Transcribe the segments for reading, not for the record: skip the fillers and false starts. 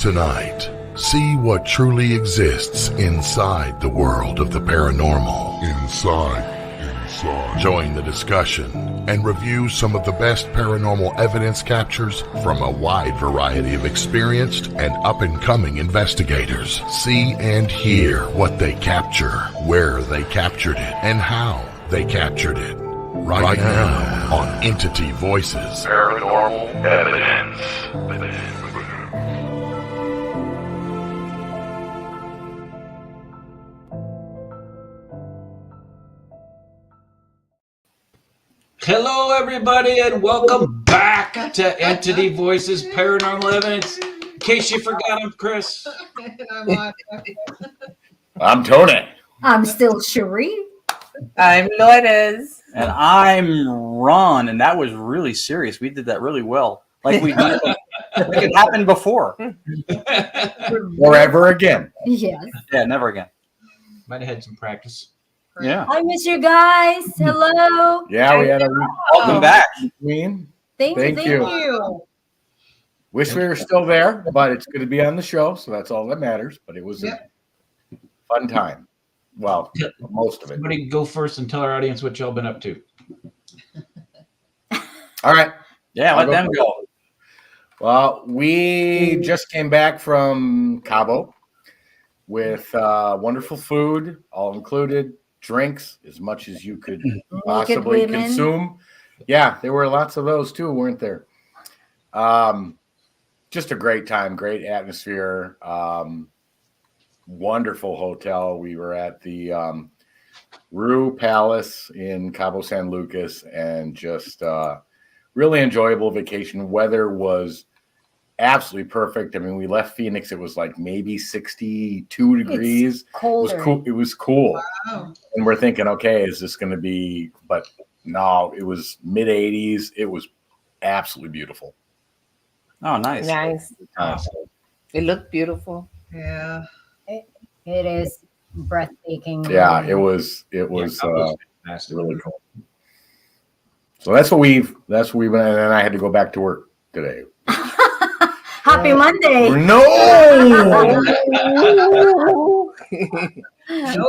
Tonight, see what truly exists inside the world of the paranormal. Inside. Join the discussion and review some of the best paranormal evidence captures from a wide variety of experienced and up-and-coming investigators. See and hear what they capture, where they captured it, and how they captured it. Right now on Entity Voices Paranormal Evidence. Hello, everybody, and welcome back to Entity Voices Paranormal Evidence. In case you forgot, I'm Chris. I'm Tony. I'm still Cherie. I'm Lourdes. And I'm Ron, and that was really serious. We did that really well. Like it happened before. Or ever again. Yes. Yeah, never again. Might have had some practice. Yeah. I miss you guys. Hello. Yeah, we had a Welcome back. Queen. Thank you. you. Wish we were still there, but it's good to be on the show, so that's all that matters. But it was a fun time. Well, most of it. Somebody go first and tell our audience what y'all been up to. All right. Yeah, let them go. Well, we just came back from Cabo with wonderful food, all included, drinks, as much as you could possibly consume. Yeah, there were lots of those too, weren't there? Just a great time, great atmosphere. Wonderful hotel. We were at the Rue Palace in Cabo San Lucas, and just really enjoyable vacation. Weather was absolutely perfect. I mean, we left Phoenix. It was like maybe 62 degrees. Colder. It was cool. It was cool. Wow. And we're thinking, okay, is this going to be? But no, it was mid 80s. It was absolutely beautiful. Oh, nice. Nice. It looked beautiful. Yeah. It is breathtaking. Yeah, it was Fantastic. really cool. So that's what we've went, and then I had to go back to work today. Happy Monday. No.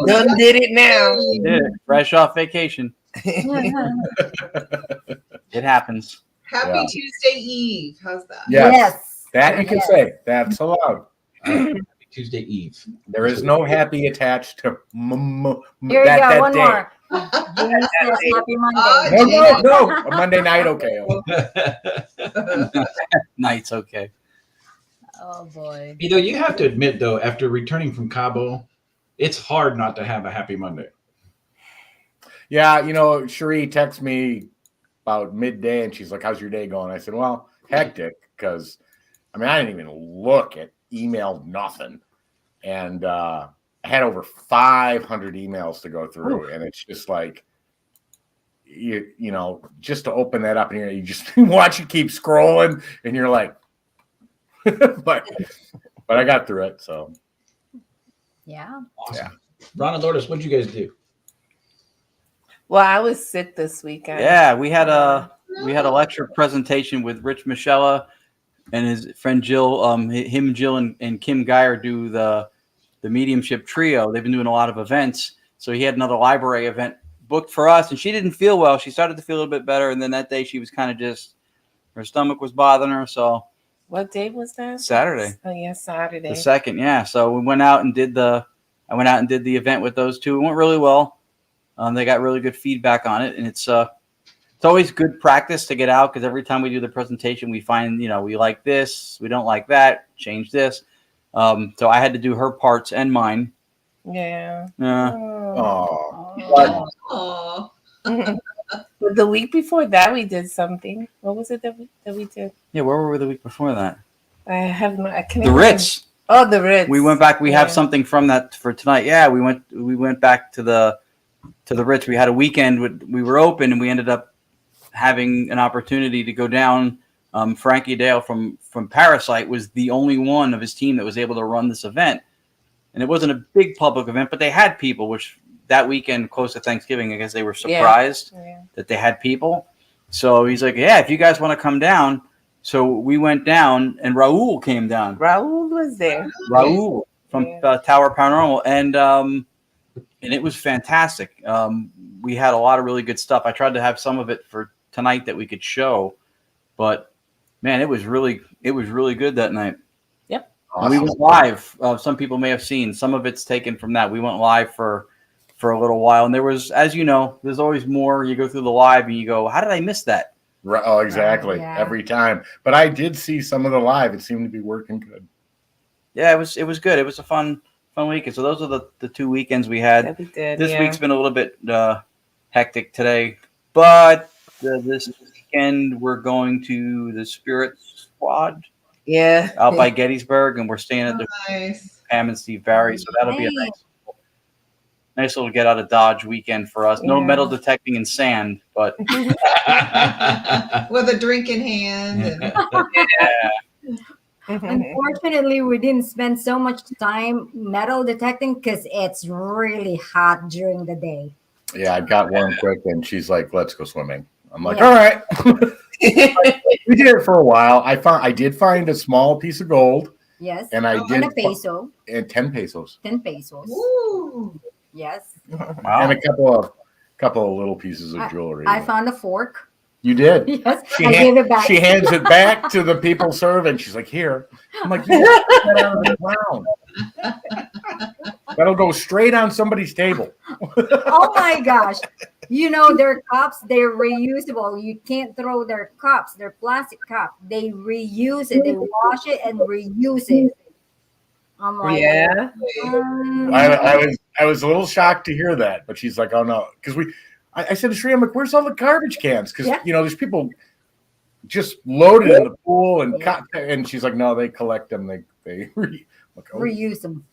Done did it now. Yeah, fresh off vacation. It happens. Happy Tuesday Eve. How's that? Yes. That you can say. That's allowed. Tuesday Eve. There is no happy attached to Here you that go. One day. more. Happy Monday. No. A Monday night, okay. Night's okay. Oh boy. You know, you have to admit, though, after returning from Cabo, it's hard not to have a happy Monday. Yeah, Cherie texted me about midday, and she's like, "How's your day going?" I said, "Well, hectic, because I didn't even look at email, nothing, and I had over 500 emails to go through, and it's just like, you just to open that up, and you just watch it keep scrolling, and you're like, but I got through it, so Yeah. Awesome. Yeah. Ron and Lourdes, what'd you guys do? Well, I was sick this weekend. Yeah, we had a lecture presentation with Rich Michella and his friend Jill. Him, Jill, and Kim Geyer do the mediumship trio. They've been doing a lot of events. So he had another library event booked for us, and she didn't feel well. She started to feel a little bit better, and then that day she was kind of her stomach was bothering her. So What day was that? Saturday. Oh yeah, Saturday. The 2nd, yeah. So we went out and did the event with those two. It went really well. They got really good feedback on it, and it's always good practice to get out, because every time we do the presentation, we find, we like this, we don't like that, change this. So I had to do her parts and mine. Yeah. oh, Aw. But the week before that, we did something. What was it that we did? Yeah, where were we the week before that? I can't The Ritz. Oh, the Ritz. We went back. We have something from that for tonight. Yeah, we went back to the Ritz. We had a weekend. We were open, and we ended up having an opportunity to go down. Frankie Dale from Parasite was the only one of his team that was able to run this event, and it wasn't a big public event, but they had people. Which that weekend, close to Thanksgiving, I guess they were surprised that they had people. So he's like, "Yeah, if you guys want to come down." So we went down, and Raul came down. Raul was there. Raul from Tower Paranormal, and it was fantastic. We had a lot of really good stuff. I tried to have some of it for tonight that we could show, but man, it was really good that night. Yep. Awesome. We went live. Some people may have seen some of it's taken from that. We went live for a little while, and there was, as you know, there's always more. You go through the live and you go, how did I miss that? Oh, exactly. Yeah. Every time. But I did see some of the live. It seemed to be working good. Yeah, it was good. It was a fun weekend. So those are the 2 weekends we had. That we did, This week's been a little bit hectic today, but this weekend we're going to the Spirit Squad out by Gettysburg, and we're staying at the Nice. Pam and Steve Barry. So that'll be a nice little get out of Dodge weekend for us. No metal detecting in sand, but With a drink in hand. And Unfortunately, we didn't spend so much time metal detecting because it's really hot during the day. Yeah, I got warm quick, and she's like, "Let's go swimming." I'm like, Yeah. "All right." We did it for a while. I did find a small piece of gold, Yes. and I And did a peso. and 10 pesos, 10 pesos. Woo. Yes. wow. and a couple of little pieces of jewelry. I found a fork. You did. Yes. She, I gave it back. she hands it back to the people serving. She's like, "Here." I'm like, "You gotta get that out of the ground. That'll go straight on somebody's table." Oh my gosh. You know, their cups, they're reusable. You can't throw their cups, their plastic cup. They reuse it. They wash it and reuse it. I'm like, I was a little shocked to hear that, but she's like, "Oh no," because I said to Shree, I'm like, "Where's all the garbage cans?" Because there's people just loaded in the pool, and she's like, "No, they collect them. They reuse them."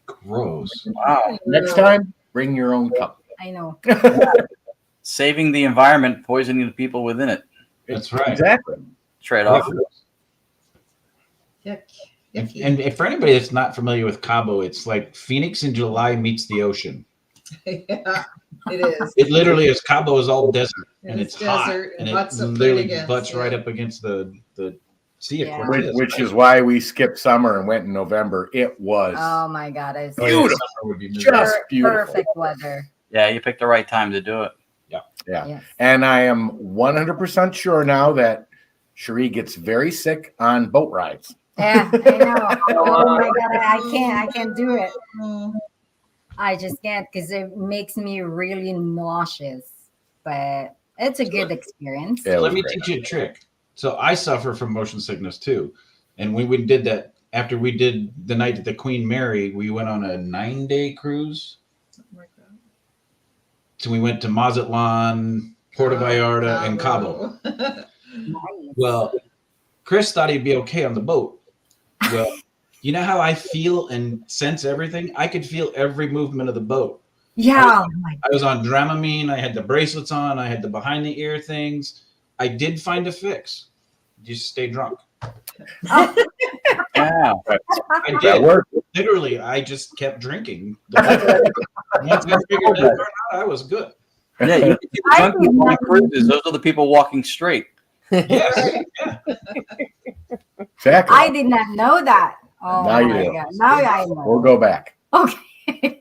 Gross. Wow. Next time, bring your own cup. I know. Saving the environment, poisoning the people within it. That's right. Exactly. Trade off. Yuck. And, Yucky. and for anybody that's not familiar with Cabo, it's like Phoenix in July meets the ocean. Yeah, it is. It literally is. Cabo is all desert, and it's hot, desert and butts it up literally against, butts right yeah. up against the sea of Yeah. Cortez. Which is why we skipped summer and went in November. It was Oh my God. It's Beautiful. Summer would be miserable. just beautiful. perfect weather. Yeah, you picked the right time to do it. Yeah. Yes. And I am 100% sure now that Cherie gets very sick on boat rides. Yeah, I know. Oh my God. I can't do it. Oh, I just can't because it makes me really nauseous. But it's a good experience. Yeah, it Let was me great. teach you a trick. So I suffer from motion sickness too, and we did that after we did the night at the Queen Mary. We went on a 9-day cruise. something like that. So we went to Mazatlan, Puerto Vallarta, and Cabo. Nice. Well, Chris thought he'd be okay on the boat. Well, you know how I feel and sense everything? I could feel every movement of the boat. Yeah. I was on Dramamine. I had the bracelets on. I had the behind the ear things. I did find a fix. Just stay drunk. Yeah. I That did. worked. Literally, I just kept drinking. Once I figured that part out, I was good. Yeah, you see the drunk people on cruises. Those are the people walking straight. Yes. Yeah. Exactly. I did not know that. Oh Now you my do. God. Now I know. We'll go back. Okay.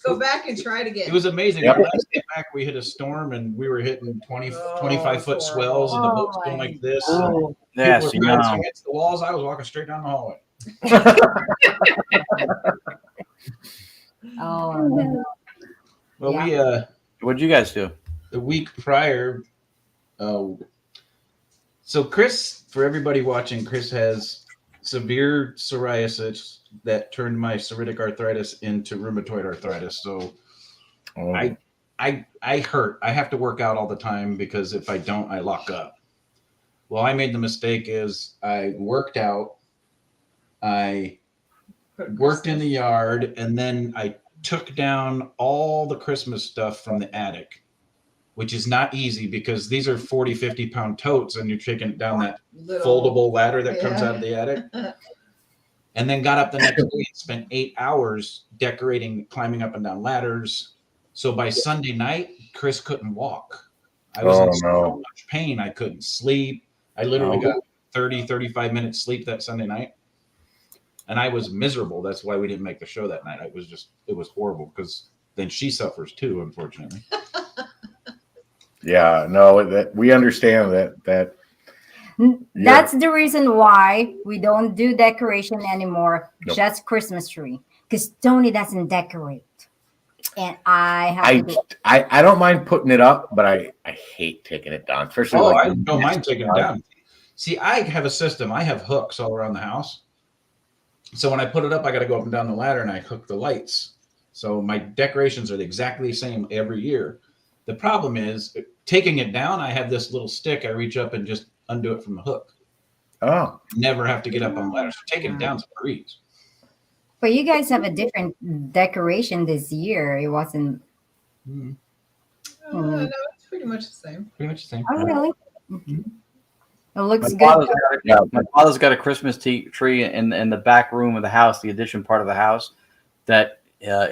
Go back and try it again. It was amazing. Yep. The last day back, we hit a storm and we were hitting 25-foot swells and the boat's going like this. and Yes, people you were bouncing know. against the walls. I was walking straight down the hallway. Oh, no. Well, Yeah. What'd you guys do? the week prior, so Chris, for everybody watching, Chris has severe psoriasis that turned my psoriatic arthritis into rheumatoid arthritis. So Oh. I hurt. I have to work out all the time because if I don't, I lock up. Well, I made the mistake is I worked out, I worked in the yard, and then I took down all the Christmas stuff from the attic, which is not easy because these are 40, 50 pound totes and you're taking down that foldable ladder that comes out of the attic. And then got up the next day and spent 8 hours decorating, climbing up and down ladders. So by Sunday night, Chris couldn't walk. I was in so much pain. I couldn't sleep. I literally got 35 minutes sleep that Sunday night. And I was miserable. That's why we didn't make the show that night. It was horrible because then she suffers too, unfortunately. Yeah, no, that we understand that. That's the reason why we don't do decoration anymore. Nope. Just Christmas tree, because Tony doesn't decorate, and I have to do it. I don't mind putting it up, but I hate taking it down. Especially Oh, like I don't mind taking it down. See, I have a system. I have hooks all around the house. So when I put it up, I got to go up and down the ladder and I hook the lights. So my decorations are exactly the same every year. The problem is taking it down. I have this little stick. I reach up and just undo it from the hook. Oh, Never have to get up on the ladder. So taking it down is a breeze. But you guys have a different decoration this year. It wasn't. Mm-hmm. No, it's pretty much the same. Pretty much the same. Oh, really? Mhm. It looks My good. father's got a Christmas tree in the back room of the house, the addition part of the house, that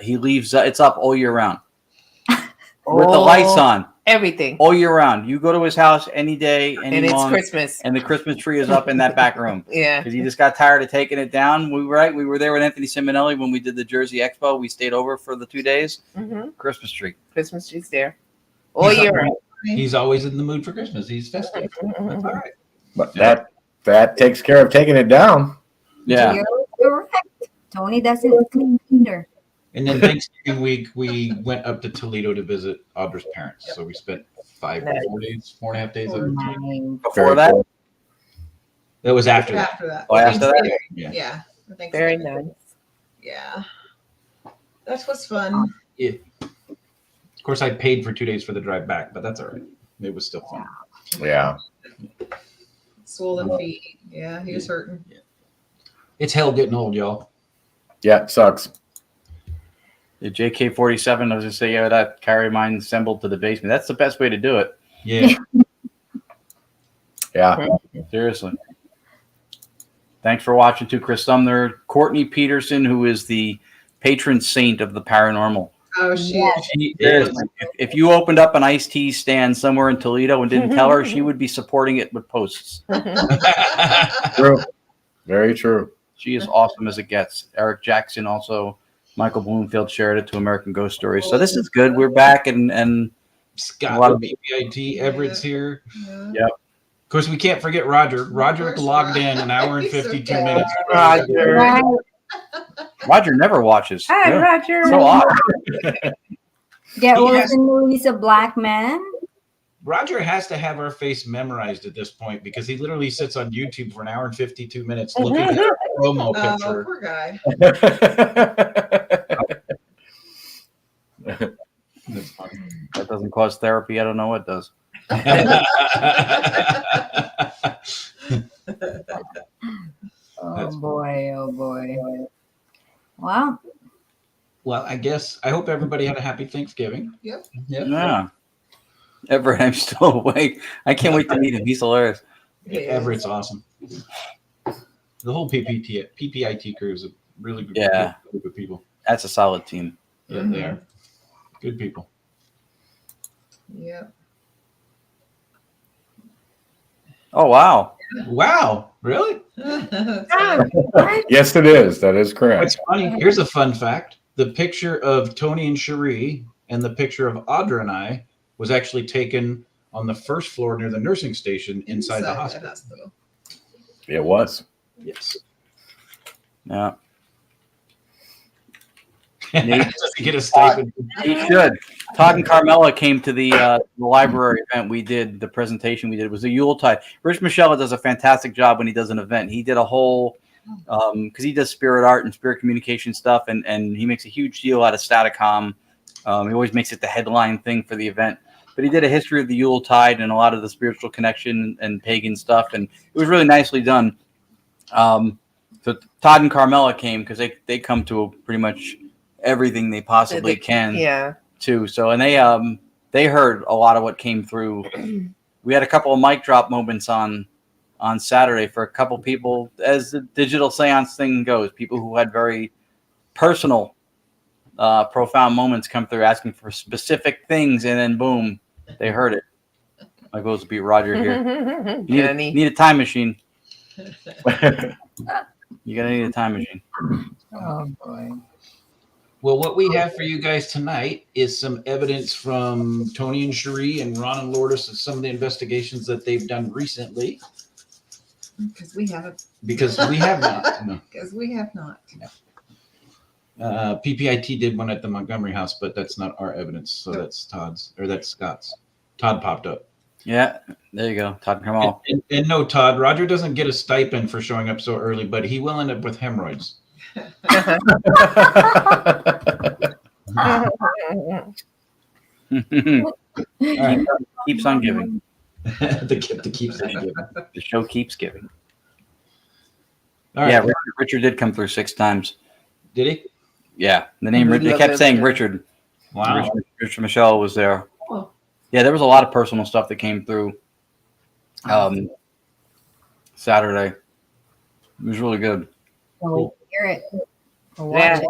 he leaves. It's up all year round with the lights on Everything. all year round. You go to his house any day, any And it's month, Christmas. and the Christmas tree is up in that back room. Yeah. Because he just got tired of taking it down. We were there with Anthony Simonelli when we did the Jersey Expo. We stayed over for the 2 days. Mm-hmm. Christmas tree. Christmas tree's there all year round. He's always in the mood for Christmas. He's festive. That's all right. but that takes care of taking it down. Yeah. You're correct. Tony doesn't clean either. And then Thanksgiving week, we went up to Toledo to visit Audra's parents. So we spent 4 days, 4.5 days. Up in Toledo. Mine. Before that, That was after that. After that. Oh, after that? Yeah. Yeah. I think Very so. nice. Yeah. That was fun. Of course, I paid for 2 days for the drive back, but that's all right. It was still fun. Yeah. Swollen feet. Yeah, he was hurting. It's hell getting old, y'all. Yeah, it sucks. the JK-47, I was just say, yeah, that carry mine assembled to the basement. That's the best way to do it. Yeah. Yeah. Seriously. Thanks for watching too, Chris Sumner. Courtney Peterson, who is the patron saint of the paranormal. Oh, she Yes. She is. If you opened up an iced tea stand somewhere in Toledo and didn't tell her, she would be supporting it with posts. True. Very true. She is awesome as it gets. Eric Jackson also, Michael Bloomfield shared it to American Ghost Stories. So this is good. We're back and Scott A lot with of- PPIT. Everett's here. Yeah. Of course, we can't forget Roger. Roger course, logged in an hour and He's 52 okay. minutes. Roger. Right. Roger never watches. Hi, Yeah. Roger. So odd. Get He worse has- than Louise a black man. Roger has to have our face memorized at this point because he literally sits on YouTube for an hour and 52 minutes looking at our promo Oh, picture. poor guy. That's funny. That doesn't cause therapy. I don't know what does. Oh That's- boy, oh boy. Wow. Well, I guess I hope everybody had a happy Thanksgiving. Yep. Yep. Yeah. Everett, I'm still awake. I can't wait to meet him. He's hilarious. Everett's awesome. The whole PPIT crew is a really good Yeah. group of people. That's a solid team. Yeah, they are. Good people. Yep. Oh, wow. Wow. Really? Yes, it is. That is correct. That's funny. Here's a fun fact. The picture of Tony and Cherie and the picture of Audra and I was actually taken on the first floor near the nursing station inside the hospital. It was. Yes. Yeah. Just to get a statement. He should. Todd and Carmela came to the library event we did. The presentation we did was a Yuletide. Rich Michelle does a fantastic job when he does an event. He did a whole because he does spirit art and spirit communication stuff, and he makes a huge deal out of Staticom. He always makes it the headline thing for the event. But he did a history of the Yuletide and a lot of the spiritual connection and pagan stuff, and it was really nicely done. So Todd and Carmela came because they come to pretty much everything they possibly can. Yeah. Too. So, and they heard a lot of what came through. We had a couple of mic drop moments on Saturday for a couple people, as the digital seance thing goes, people who had very personal, profound moments come through asking for specific things, and then boom, they heard it. My goals to beat Roger here. Johnny. Need a time machine. You're gonna need a time machine. Oh boy. Well, what we have for you guys tonight is some evidence from Tony and Cherie and Ron and Lourdes of some of the investigations that they've done recently. Because we haven't. Because we have not. No. Because we have not. PPIT did one at the Montgomery house, but that's not our evidence. So that's Todd's, or that's Scott's. Todd popped up. Yeah, there you go. Todd Kamal. And no, Todd, Roger doesn't get a stipend for showing up so early, but he will end up with hemorrhoids. All right. Keeps on giving. the keeps on giving. The show keeps giving. All right. Yeah, Richard did come through 6 times. Did he? Yeah, the name Richard. They kept saying Richard. Wow. Richard Michelle was there. Oh. Yeah, there was a lot of personal stuff that came through Saturday. It was really good. Hear it. Yeah,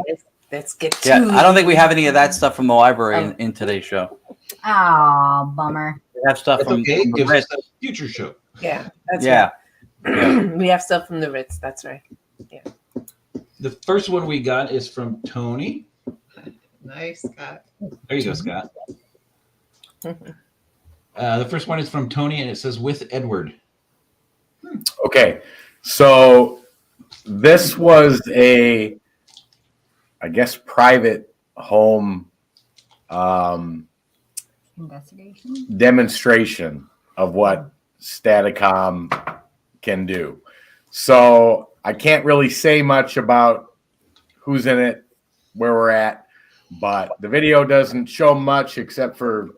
let's get to Yeah, I don't think we have any of that stuff from the library in today's show. Oh, bummer. We have stuff That's from, okay. from the Gives Ritz. us a future show. Yeah, that's Yeah. right. We have stuff from the Ritz. That's right. The first one we got is from Tony. Nice, Scott. There you go, Scott. The first one is from Tony, and it says, with Edward. Okay, so this was I guess, private home Investigation. demonstration of what Staticom can do. So I can't really say much about who's in it, where we're at, but the video doesn't show much except for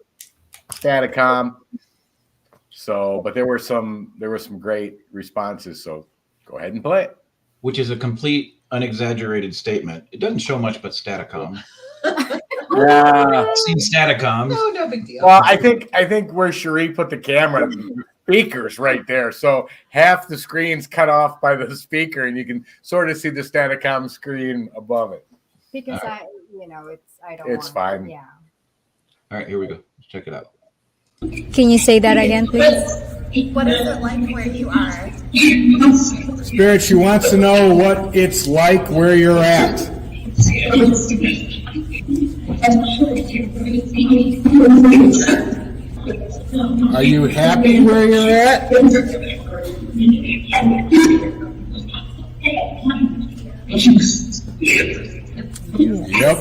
Staticom. So, but there were some great responses. So go ahead and play it. Which is a complete, unexaggerated statement. It doesn't show much but Staticom. Yeah. I've seen Staticom. No big deal. Well, I think where Cherie put the camera, the speakers right there. So half the screen's cut off by the speaker, and you can sort of see the Staticom screen above it. Because All right. I don't. It's fine. Yeah. All right, here we go. Let's check it out. Can you say that again, please? What is it like where you are? Spirit, she wants to know what it's like where you're at. Are you happy where you're at? Yep.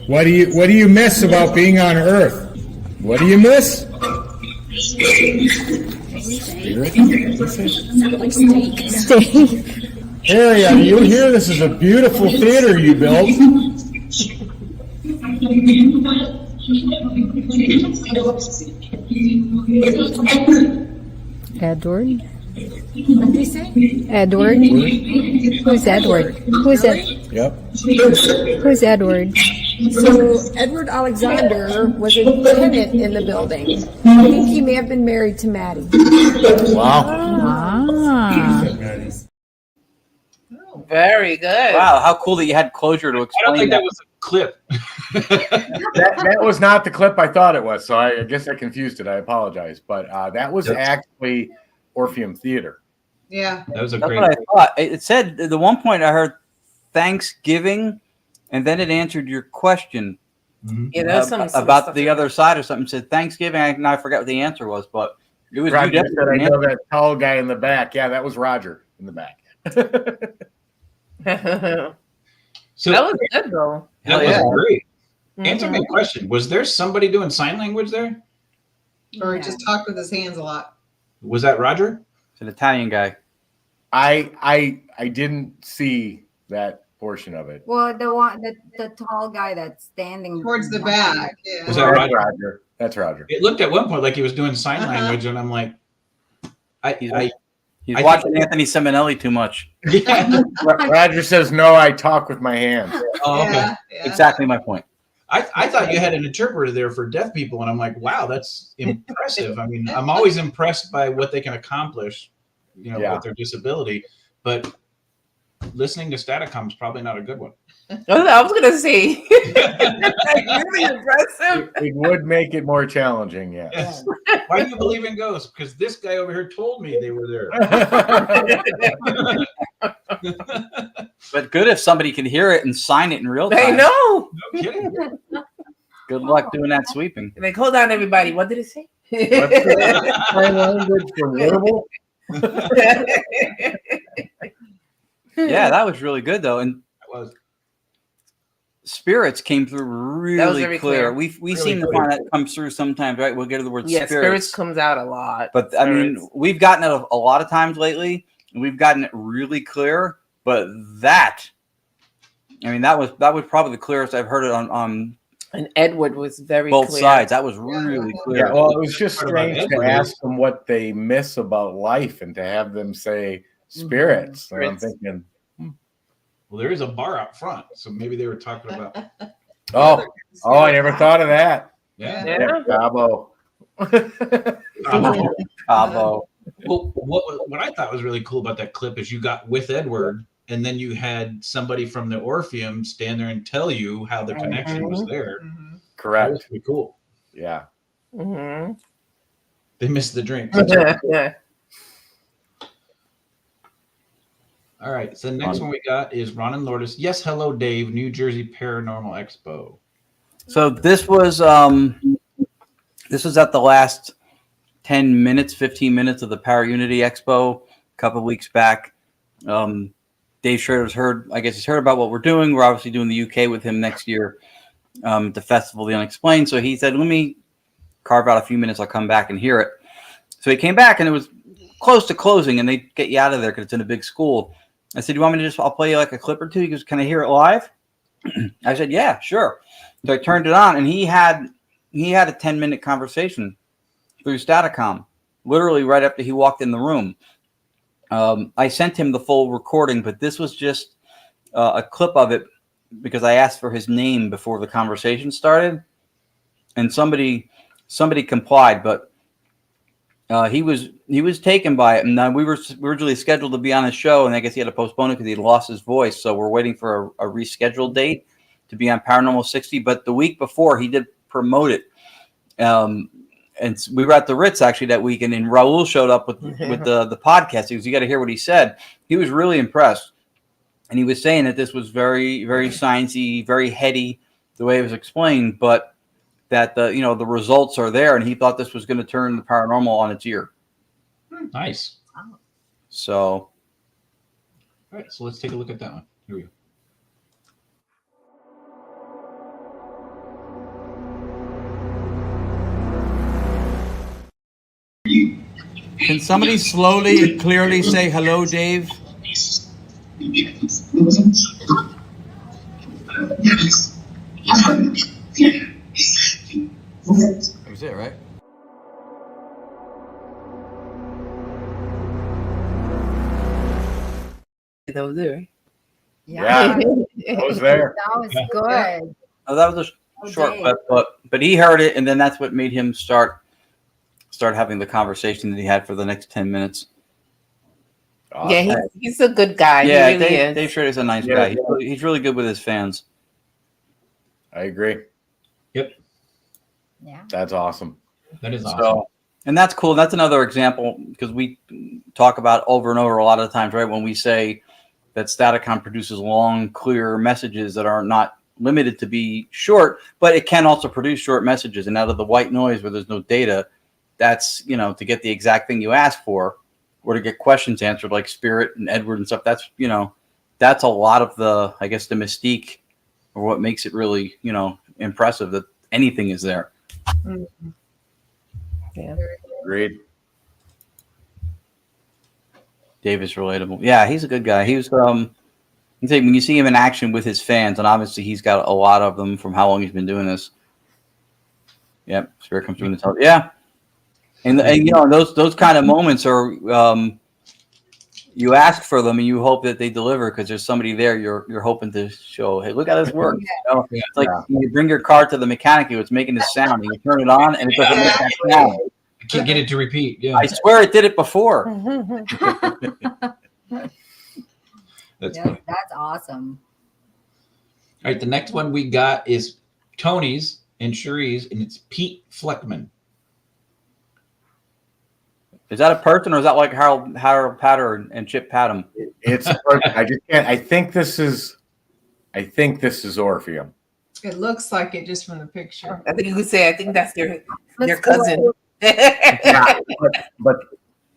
What do you miss about being on Earth? What do you miss? Spirit? Harry, are you here? This is a beautiful theater you built. Edward? What did you say? Edward? Who's Edward? Who's Ed? Yep. Who's Edward? So Edward Alexander was a tenant in the building. I think he may have been married to Maddie. Wow. Ah. Very good. Wow, how cool that you had closure to I explain don't think that. that was a clip. That was not the clip I thought it was. So I guess I confused it. I apologize. But that was actually Orpheum Theater. Yeah. That was a That's great. what I thought. It said at the one point I heard Thanksgiving, and then it answered your question Mhm. Yeah, there's some about stuff the in other side or something. It said Thanksgiving. I forgot what the answer was, but it was you Roger said, I definitely. know that tall guy in the back. Yeah, that was Roger in the back. there. So That was good though. that was yeah. great. Answer Mhm. my question. Was there somebody doing sign language there? Or he just talked with his hands a lot. Was that Roger? It's an Italian guy. I didn't see that portion of it. Well, the tall guy that's standing Towards the back. Yeah. Was that That's Roger? Roger. That's Roger. It looked at one point like he was doing sign Uh-huh. language, and I'm like, He's I watching Anthony Simonelli too much. yeah. Roger says, no, I talk with my hands. Oh, okay. Yeah, yeah. Exactly my point. I thought you had an interpreter there for deaf people, and I'm like, wow, that's impressive. I mean, I'm always impressed by what they can accomplish, Yeah. with their disability. But listening to Staticom is probably not a good one. I was gonna say, really impressive. It would make it more challenging, yeah. Yes. Why do you believe in ghosts? Because this guy over here told me they were there. But good if somebody can hear it and sign it in real time. I know. No kidding. Good luck doing that sweeping. Like, hold on, everybody. What did it say? What's the sign language for verbal? Yeah, that was really good though, and That was. spirits came through really very clear. clear. We Really seem to clear. find that comes through sometimes, right? We'll get to the word Yeah, spirits. spirits comes out a lot. But I mean, Spirits. we've gotten it a lot of times lately, and we've gotten it really clear. But that, I mean, that was probably the clearest I've heard it on And Edward was very both clear. sides. That was really clear. Yeah, well, it was just What about strange to Edward ask is- them what they miss about life and to have them say spirits. And I'm Spirits. thinking, Well, there is a bar out front, so maybe they were talking about. oh, I never thought of that. Yeah. Yeah. Cabo. Cabo. Well, what I thought was really cool about that clip is you got with Edward, and then you had somebody from the Orpheum stand there and tell you how the connection was there. That was Correct. pretty cool. Yeah. Mhm. They missed the drink. Yeah. All right. So the next one we got is Ron and Lourdes. Yes, hello, Dave. New Jersey Paranormal Expo. So this was at the last 10 minutes, 15 minutes of the Power Unity Expo a couple of weeks back. Dave Schrader's heard about what we're doing. We're obviously doing the UK with him next year, the Festival of the Unexplained. So he said, let me carve out a few minutes. I'll come back and hear it. So he came back and it was close to closing and they get you out of there because it's in a big school. I said, you want me to I'll play you like a clip or two? He goes, can I hear it live? I said, yeah, sure. So I turned it on and he had a 10-minute conversation through Staticom, literally right after he walked in the room. I sent him the full recording, but this was just a clip of it because I asked for his name before the conversation started, and somebody complied, but he was taken by it. And we were originally scheduled to be on his show, and I guess he had to postpone it because he had lost his voice. So we're waiting for a rescheduled date to be on Paranormal 60. But the week before, he did promote it. And we were at the Ritz actually that weekend, and Raul showed up with the podcast. He goes, you got to hear what he said. He was really impressed. And he was saying that this was very, very sciencey, very heady, the way it was explained, but that the results are there. And he thought this was going to turn the paranormal on its ear. Nice. So. All right. So let's take a look at that one. Here we go. Can somebody slowly and clearly say hello, Dave? That was it, right? That was it, right? Yeah. I was there. That was good. Oh, that was a short Dave. clip, but he heard it, and then that's what made him start having the conversation that he had for the next 10 minutes. Yeah, he's a good guy. Yeah, he really is. Dave Schrader's a nice guy. He's really good with his fans. I agree. Yep. Yeah. That's awesome. That is awesome. So, and that's cool. That's another example because we talk about over and over a lot of the times, right? When we say that Staticom produces long, clear messages that are not limited to be short, but it can also produce short messages. And out of the white noise where there's no data, that's, to get the exact thing you ask for or to get questions answered like Spirit and Edward and stuff. That's, that's a lot of the, I guess, the mystique or what makes it really, impressive that anything is there. Mm-hmm. Yeah. Agreed. Dave is relatable. Yeah, he's a good guy. He was, when you see him in action with his fans, and obviously he's got a lot of them from how long he's been doing this. Yep, Spirit comes through and tells. Yeah, and those kind of moments are you ask for them and you hope that they deliver because there's somebody there you're hoping to show. Hey, look how this works. It's like you bring your car to the mechanic who's making this sound, and you turn it on, and it doesn't make that sound. I can't get it to repeat. Yeah. I swear it did it before. That's funny. That's awesome. All right, the next one we got is Tony's and Cherie's, and it's Pete Fleckman. Is that a person, or is that like Harold Patter and Chip Patton? It's a person. I just can't. I think this is Orpheum. It looks like it just from the picture. I think you could say, I think that's their cousin. Yeah, but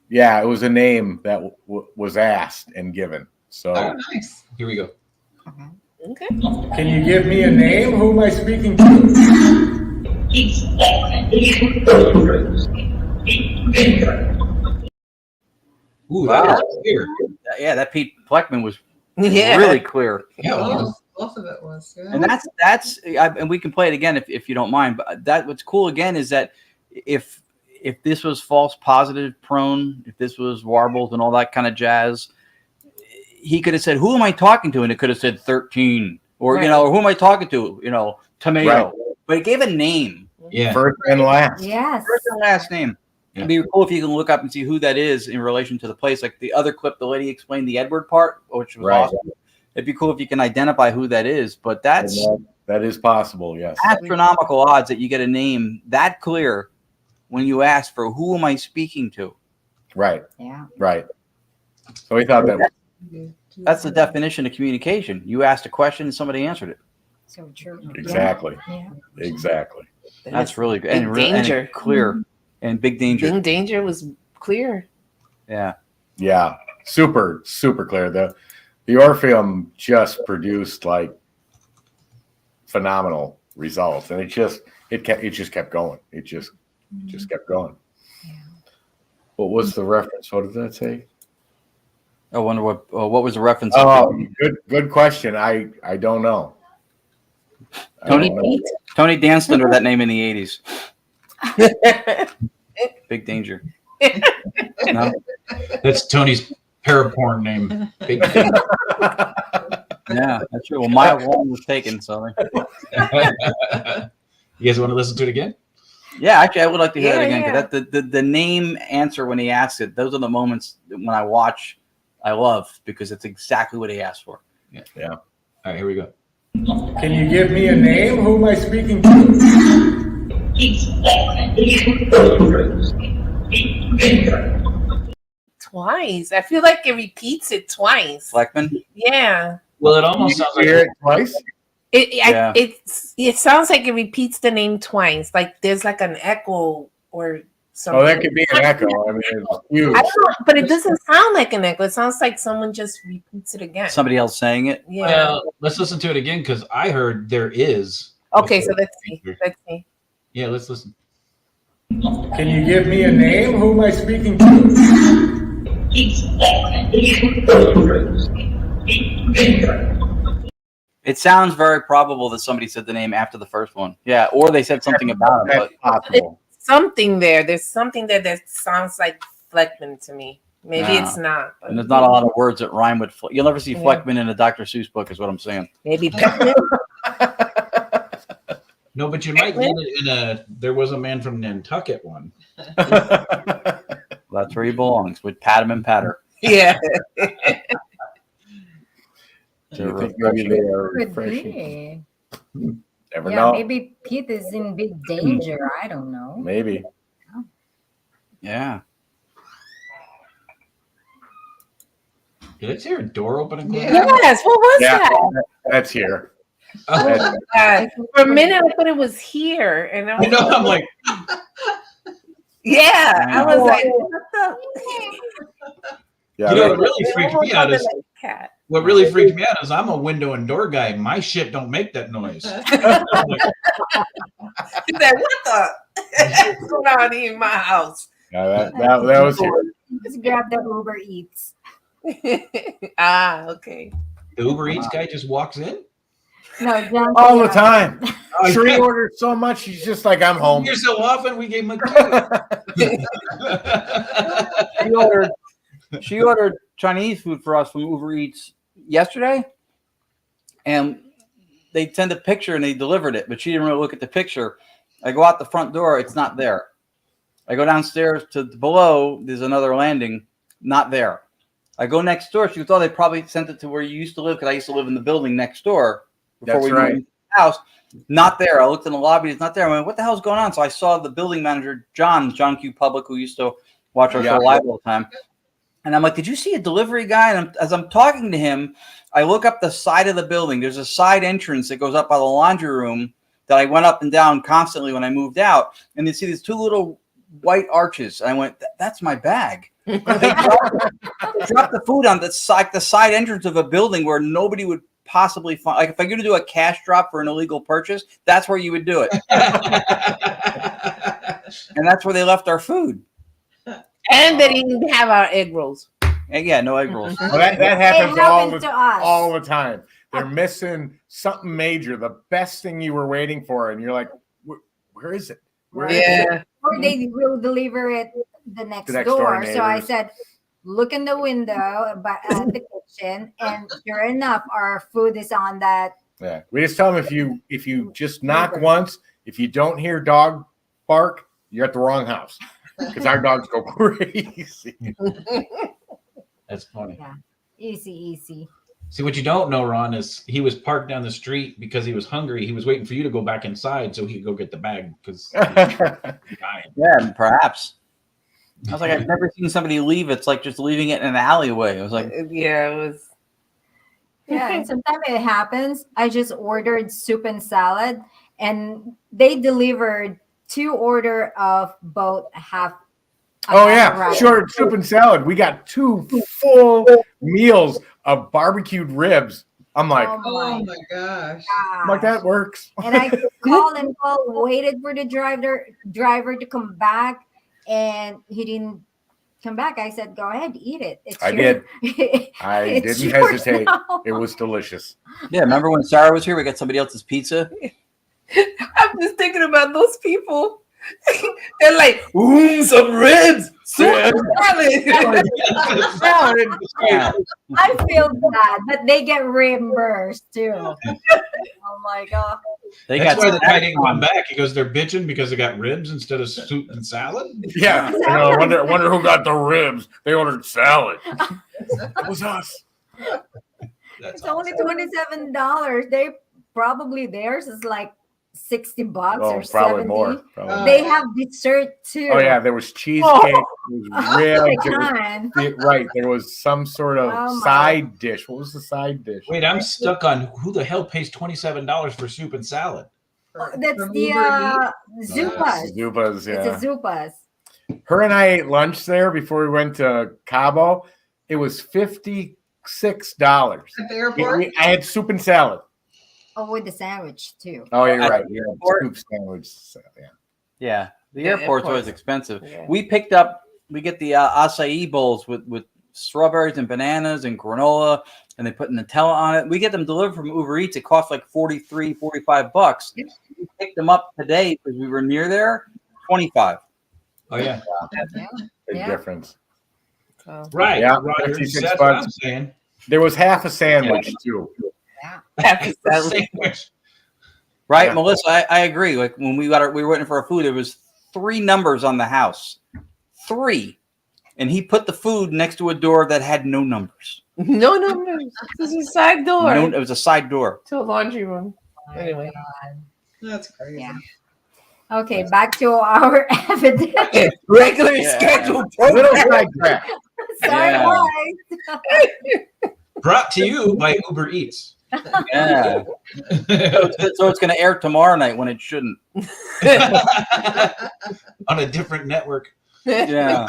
yeah, it was a name that was asked and given. So Oh, nice. Here we go. Okay. Can you give me a name? Who am I speaking to? Ooh, Wow. that was clear. Yeah, that Pete Fleckman was Yeah. really clear. Yeah, Both of it was. Yeah. And and we can play it again if you don't mind. But what's cool again is that if this was false positive prone, if this was warbles and all that kind of jazz, he could have said, "Who am I talking to?" And it could have said 13, or Right. or who am I talking to? Tomato. Right. But it gave a name, yeah. first and last. Yes. first and last name. Yeah. It'd be cool if you can look up and see who that is in relation to the place. Like the other clip, the lady explained the Edward part, which was Right. awesome. It'd be cool if you can identify who that is. But that's That is possible. Yes. astronomical odds that you get a name that clear when you ask for who am I speaking to. Right. Yeah. Right. So we thought that. That's the definition of communication. You asked a question and somebody answered it. So true. Exactly. Yeah. Exactly. That's really good. Big And danger. clear and big danger. Big danger was clear. Yeah. Yeah. Super clear. The Orpheum just produced like phenomenal results, and it just kept going. It just kept going. What was the reference? What did that say? I wonder what was the reference? Oh, good question. I don't know. Tony danced under that name in the 80s. Big danger. No? That's Tony's paraporn name. Big Danger. Yeah, that's true. Well, my one was taken, so. You guys want to listen to it again? Yeah, actually, I would like to hear that again. Yeah. 'Cause the name answer when he asks it, those are the moments when I watch, I love, because it's exactly what he asked for. Yeah. All right, here we go. Can you give me a name? Who am I speaking to? Twice. I feel like it repeats it twice. Fleckman? Yeah. Well, it almost sounds like Hear it twice? Yeah. It sounds like it repeats the name twice. Like there's like an echo or something. Oh, that could be an echo. I mean, it's huge. I don't know, but it doesn't sound like an echo. It sounds like someone just repeats it again. Somebody else saying it? Yeah. Well, let's listen to it again because I heard there is. Okay, so let's see. Let's see. Yeah, let's listen. Can you give me a name? Who am I speaking to? It sounds very probable that somebody said the name after the first one. Yeah, or they said something about him. That's But possible. Something there. There's something there that sounds like Fleckman to me. Maybe Yeah. it's not. But and there's not a lot of words that rhyme with. You'll never see Yeah. Fleckman in a Dr. Seuss book, is what I'm saying. maybe Peckman. No, but you might get it in a. There was a man from Nantucket one. That's where he belongs, with Patam and Patter. Yeah. Do you think maybe they are Could refreshing? be. Never Yeah, know. maybe Pete is in big danger. I don't know. Maybe. Yeah. Did I hear a door open and close? Yeah. Yes. What was Yeah, that? that's here. Oh, For a minute, I thought it was here, and I I was know. I'm like, yeah. I was know. like, what the? Yeah, you know, that- what really freaked me out is Like a cat. what really freaked me out is I'm a window and door guy. My shit don't make that noise. I'm like, He's like, what the? What's going on in my house? yeah, that was here. Just grab the Uber Eats. Okay. the Uber Eats guy just walks in. No, John. All the time. Oh, Sure, he yeah. orders so much, he's just like, I'm home. Here so often, we gave him a key. She ordered Chinese food for us from Uber Eats yesterday, and they sent a picture and they delivered it, but she didn't really look at the picture. I go out the front door, it's not there. I go downstairs to below, there's another landing, not there. I go next door. She goes, oh, they probably sent it to where you used to live because I used to live in the building next door before That's we right. moved into the house. Not there. I looked in the lobby. It's not there. I went, what the hell's going on? So I saw the building manager, John Q. Public, who used to watch our show live all the time. And I'm like, did you see a delivery guy? And as I'm talking to him, I look up the side of the building. There's a side entrance that goes up by the laundry room that I went up and down constantly when I moved out. And you see these two little white arches. I went, that's my bag. They dropped the food on the side entrance of a building where nobody would possibly find. Like if I'm going to do a cash drop for an illegal purchase, that's where you would do it. And that's where they left our food. And they didn't have our egg rolls. And yeah, no egg rolls. Well, that happens happens to us. all the time. They're missing something major, the best thing you were waiting for, and you're like, where is it? Where is it? Or they will deliver it the next door door. So I neighbors. said, look in the window at the kitchen, and sure enough, our food is on that. Yeah, we just tell them if you just knock once, if you don't hear dog bark, you're at the wrong house because our dogs go crazy. That's funny. Yeah, easy. See, what you don't know, Ron, is he was parked down the street because he was hungry. He was waiting for you to go back inside so he could go get the bag because Yeah, perhaps. I was like, I've never seen somebody leave. It's like just leaving it in an alleyway. I was like, yeah, it was. Yeah, and sometimes it happens. I just ordered soup and salad, and they delivered 2 orders of both half. Oh yeah, sure. Soup and salad. We got 2 full meals of barbecued ribs. I'm like, Oh my gosh. I'm like that works. And I called, waited for the driver to come back, and he didn't come back. I said, "Go ahead, eat it." I did. I It's didn't yours hesitate. now. It was delicious. yeah, remember when Sarah was here? We got somebody else's pizza. I'm just thinking about those people. They're like, some ribs, salad. Yeah. I feel bad, but they get reimbursed too. Oh my god! They that's got why the guy snack didn't come back. He goes, they're bitching because they got ribs instead of soup and salad. Yeah, I wonder who got the ribs. They ordered salad. It was us. It's only $27. They probably theirs is like $60 or probably 70. more. Probably. They have dessert too. Oh yeah, there was cheesecake, there was ribs, there was- Time. right. There was some sort of Oh, my. side dish. What was the side dish? Wait, I'm stuck on who the hell pays $27 for soup and salad. That's From the Uber Zupas. Zupas, yeah. It's a Zupas. Her and I ate lunch there before we went to Cabo. It was $56. At the airport? I had soup and salad. Oh, with the sandwich too. Oh, you're At right. the Yeah, airport? scoop sandwich. So, yeah. Yeah, the Yeah, airport's always airports. expensive. Yeah. We get the acai bowls with strawberries and bananas and granola, and they put Nutella on it. We get them delivered from Uber Eats. It costs like $45. We picked them up today because we were near there. 25. Oh yeah, Big Yeah. difference. right. Yeah, Roger, 56 that's what I'm bucks. saying. There was half a sandwich too. Sandwich. Right, Yeah. Melissa, I agree. Like when we were waiting for our food, there was 3 numbers on the house. 3. And he put the food next to a door that had no numbers. No. This is a side door It was a side door. to a laundry room. Anyway. That's crazy. Yeah. Okay, back to our evidence. Regular Yeah. scheduled Little program. sidetrack. Sorry, Yeah. guys. Brought to you by Uber Eats. Yeah. So it's going to air tomorrow night when it shouldn't. On a different network. Yeah.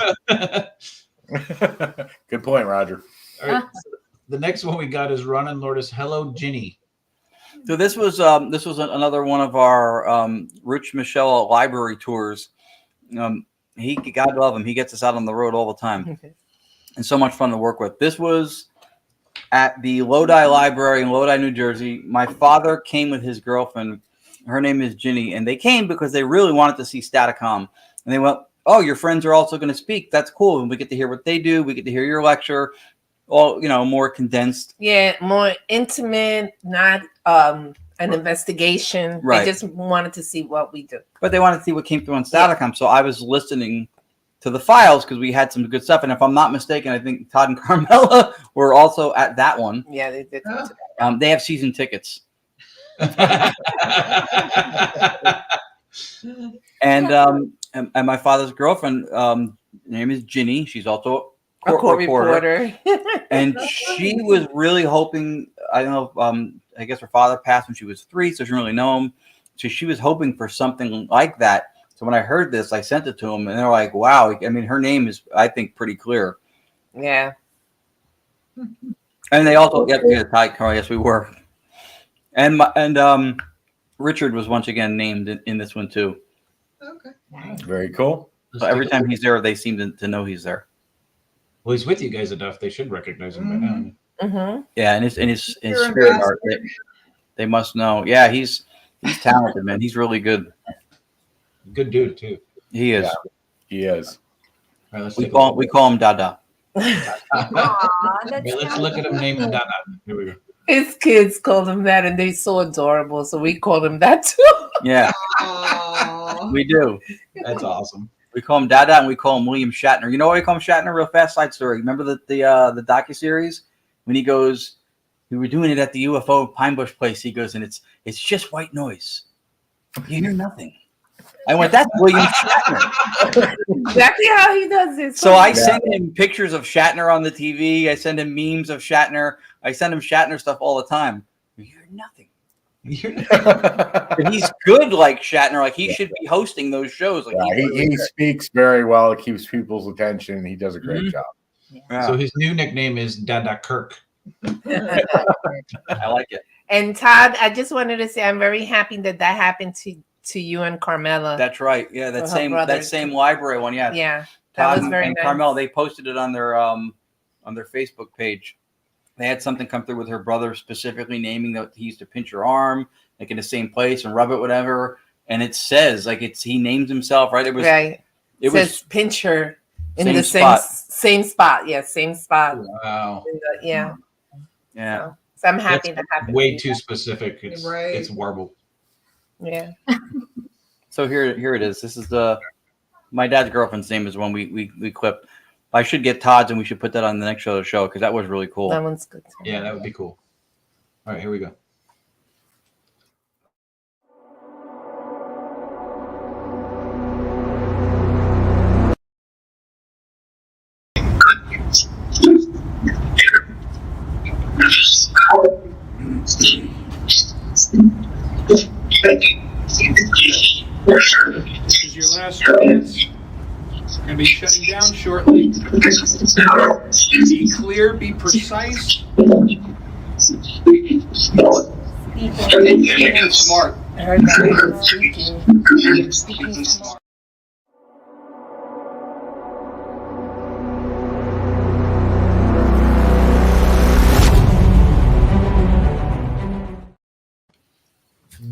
Good point, Roger. All right. So the next one we got is Ron and Lourdes. Hello, Ginny. So this was another one of our Rich Michelle library tours. God love him. He gets us out on the road all the time, and so much fun to work with. This was at the Lodi Library in Lodi, New Jersey. My father came with his girlfriend. Her name is Ginny, and they came because they really wanted to see Staticom. And they went, "Oh, your friends are also going to speak. That's cool. And we get to hear what they do. We get to hear your lecture, all more condensed." Yeah, more intimate, not an investigation. Right. They just wanted to see what we do. But they wanted to see what came through on Staticom. So I was listening to the files because we had some good stuff. And if I'm not mistaken, I think Todd and Carmela were also at that one. Yeah, they did. They have season tickets. And my father's girlfriend, name is Ginny. She's also a court reporter. And she was really hoping, I don't know, I guess her father passed when she was 3, so she didn't really know him. So she was hoping for something like that. So when I heard this, I sent it to them, and they're like, wow. I mean, her name is, I think, pretty clear. Yeah. And they also, yes, we were. And Richard was once again named in this one, too. Okay. Very cool. So every time he's there, they seem to know he's there. Well, he's with you guys enough; they should recognize him by now. Mm-hmm. Yeah, and his spirit art, they must know. Yeah, he's talented, man. He's really good. Good dude too. He is. Yeah, he is. All right, We call him Dada. Let's look at him named Dada. Here we go. His kids called him that, and they're so adorable. So we called him that too. Yeah, we do. That's awesome. We call him Dada, and we call him William Shatner. You know why we call him Shatner? Real fast side story. Remember the docuseries when he goes, we were doing it at the UFO Pine Bush place. He goes, and it's just white noise. You hear nothing. I went, that's William Shatner. Exactly how he does it. So I send him pictures of Shatner on the TV. I send him memes of Shatner. I send him Shatner stuff all the time. You hear nothing. And he's good like Shatner. Like he should be hosting those shows. Like he speaks very well. It keeps people's attention. He does a great job. Yeah. So his new nickname is Dada Kirk. I like it. And Todd, I just wanted to say I'm very happy that happened to you and Carmela. That's right. Yeah, that same library one. Yeah. Yeah, that Todd was very and nice. Carmela, they posted it on their Facebook page. They had something come through with her brother specifically naming that he used to pinch her arm, like in the same place and rub it, whatever. And it says like he named himself, right? It was right. It says pinch her in same the spot. same spot. Yeah, same spot. Wow. Yeah. Yeah. So I'm happy That's that happened. way too specific. It's Right. it's warble. Yeah. So here it is. This is my dad's girlfriend's name is one we clipped. I should get Todd's and we should put that on the next show because that was really cool. That one's good. Too. Yeah, that would be cool. All right, here we go. This is your last chance. We're going to be shutting down shortly. Be clear, be precise. And smart. I heard that. Speaking smart.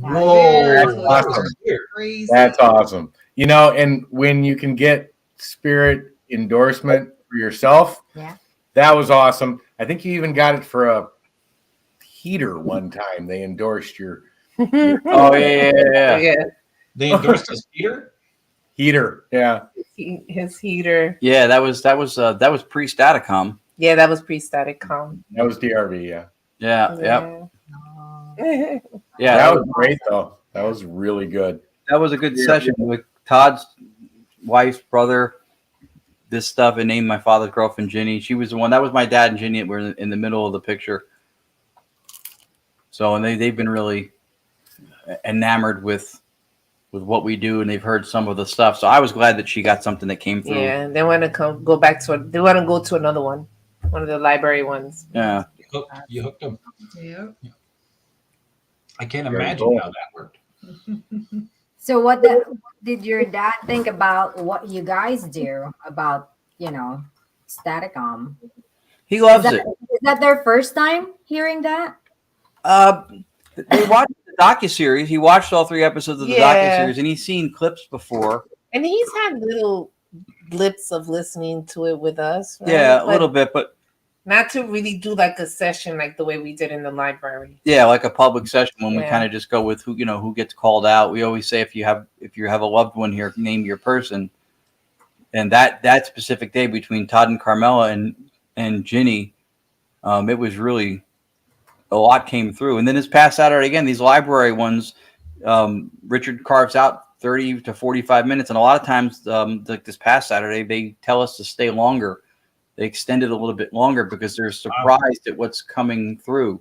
Whoa, That's awesome. Crazy. That's awesome. You know, and when you can get spirit endorsement for yourself, that was awesome. I think you even got it for a heater one time. They endorsed your. Oh yeah. They endorsed his heater. Heater, yeah. His heater. Yeah, that was pre-Staticom. Yeah, that was pre-Staticom. That was DRV, yeah. Yeah. Yeah, that was great though. That was really good. That was a good session with Todd's wife's brother. This stuff and named my father's girlfriend Ginny. She was the one. That was my dad and Ginny. Were in the middle of the picture. So and they've been really enamored with what we do, and they've heard some of the stuff. So I was glad that she got something that came through. Yeah, they want to go back to it. They want to go to another one of the library ones. Yeah. You hooked them. Yeah. I can't Very imagine cool. how that worked. So what did your dad think about what you guys do about, Staticom? He loves it. Is that their first time hearing that? They watched the docuseries. He watched all 3 episodes of the docuseries, and he's seen clips before. And he's had little blips of listening to it with us. Right? Yeah, a little bit, but not to really do like a session like the way we did in the library. yeah, like a public session when we Yeah. kind of just go with who gets called out. We always say if you have a loved one here, name your person. And that specific day between Todd and Carmela and Ginny, it was really a lot came through. And then this past Saturday again, these library ones, Richard carves out 30 to 45 minutes, and a lot of times, like this past Saturday, they tell us to stay longer. They extend it a little bit longer because they're surprised at what's coming through,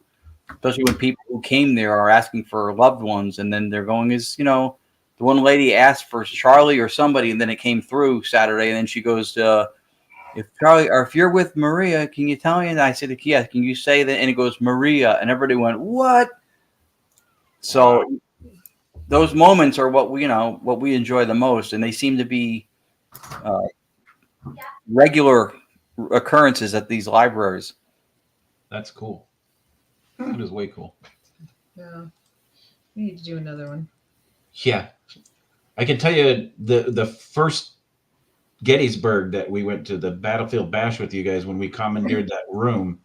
especially when people who came there are asking for loved ones, and then they're going, the one lady asked for Charlie or somebody, and then it came through Saturday, and then she goes, if Charlie, or if you're with Maria, can you tell me? And I said, yeah, can you say that? And it goes, Maria. And everybody went, what? So those moments are what we enjoy the most. And they seem to be regular occurrences at these libraries. That's cool. That is way cool. Yeah. We need to do another one. Yeah. I can tell you the first Gettysburg that we went to, the Battlefield Bash with you guys, when we commandeered that room,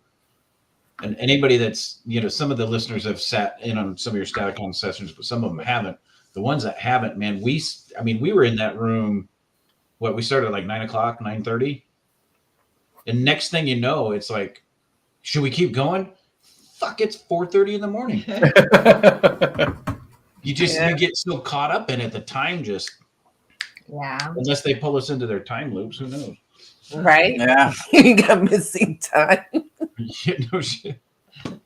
and anybody that's, some of the listeners have sat in on some of your Staticon sessions, but some of them haven't. The ones that haven't, man, we were in that room, we started at like 9 o'clock, 9:30. And next thing you know, it's like, should we keep going? Fuck, it's 4:30 in the morning. You get so caught up in it, the time just... Yeah. Unless they pull us into their time loops, who knows? Right? Yeah. You got missing time. No shit.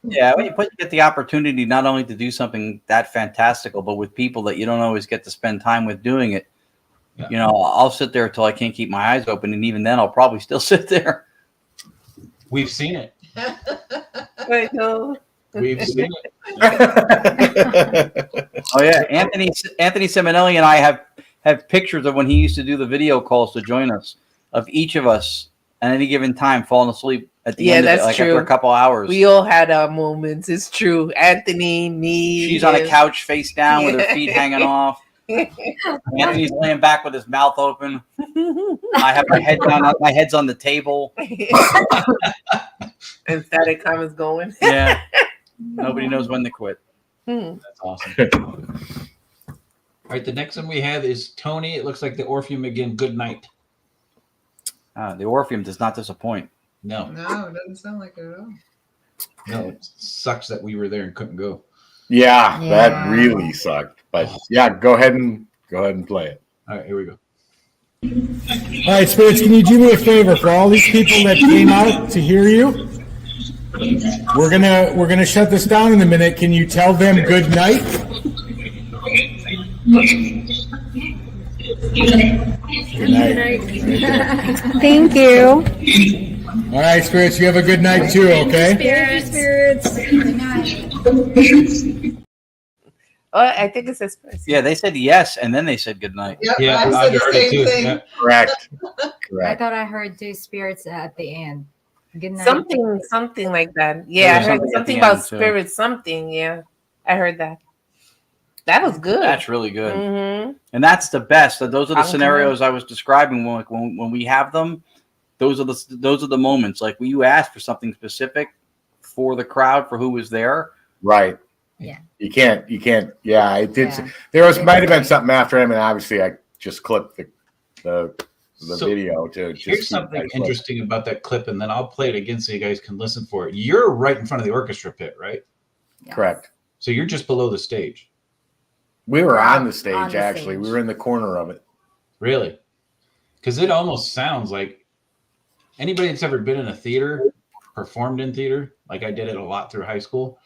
Yeah, when you get the opportunity not only to do something that fantastical, but with people that you don't always get to spend time with doing it. Yeah. I'll sit there till I can't keep my eyes open, and even then I'll probably still sit there. We've seen it. I know. We've seen it. Oh yeah, Anthony Seminelli and I have pictures of when he used to do the video calls to join us, of each of us at any given time falling asleep at the end of it, like true. after a couple hours. We all had our moments. It's true. Anthony, me. She's on a couch face down with her feet hanging off. Anthony's laying back with his mouth open. I have my head down. My head's on the table. And static comments going. Yeah. Nobody knows when to quit. That's awesome. All right, the next one we have is Tony. It looks like the Orpheum again. Good night. The Orpheum does not disappoint. No, it doesn't sound like it at all. No, it sucks that we were there and couldn't go. Yeah, that really sucked. But yeah, go ahead and play it. All right, here we go. All right, spirits, can you do me a favor for all these people that came out to hear you? We're gonna shut this down in a minute. Can you tell them good night? Good night. Thank you. All right, spirits, you have a good night too, okay? Spirits. Good night. Oh, I think it says. Yeah, they said yes, and then they said good night. Yep, Yeah, I said the same thing. Yeah. Correct. I thought I heard two spirits at the end. Good night. Something like that. Yeah, I heard something about spirits. Something. Yeah, I heard that. That was good. That's really good. Mm-hmm. And that's the best. Those are the scenarios I was describing when we have them. Those are the moments. Like when you ask for something specific for the crowd, for who was there. Right. Yeah. You can't. Yeah, I did. Yeah. There might have been something after him, and obviously I just clipped the video to. Here's something interesting about that clip, and then I'll play it again so you guys can listen for it. You're right in front of the orchestra pit, right? Yes. Correct. So you're just below the stage. We were on the stage, actually. We were in the corner of it. Really? Because it almost sounds like anybody that's ever been in a theater, performed in theater, like I did it a lot through high school,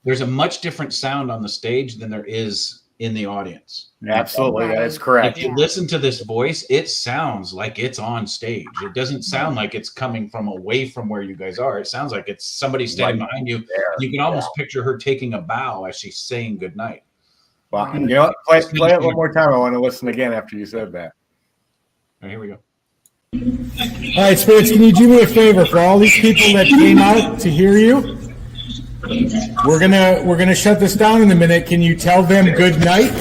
there's a much different sound on the stage than there is in the audience. Absolutely, that is correct. If you listen to this voice, it sounds like it's on stage. It doesn't sound like it's coming from away from where you guys are. It sounds like it's somebody standing behind you. You can almost picture her taking a bow as she's saying goodnight. Well, you know what? Play it one more time. I want to listen again after you said that. All right, here we go. All right, spirits, can you do me a favor for all these people that came out to hear you? We're gonna shut this down in a minute. Can you tell them good night?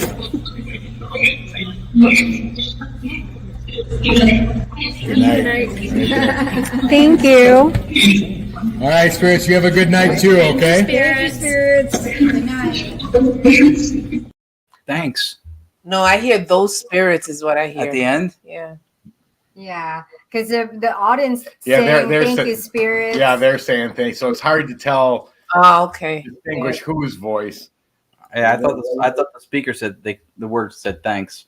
Good night. Thank you. All right, spirits, you have a good night too, okay? Spirits. Good night. Thanks. No, I hear those spirits is what I hear At the end? Yeah. Yeah, because the audience Yeah, saying they're thank sa- you, spirits. Yeah, they're saying things. So it's hard to tell, Oh, okay. distinguish whose voice. Yeah, I thought the speaker said the word said thanks,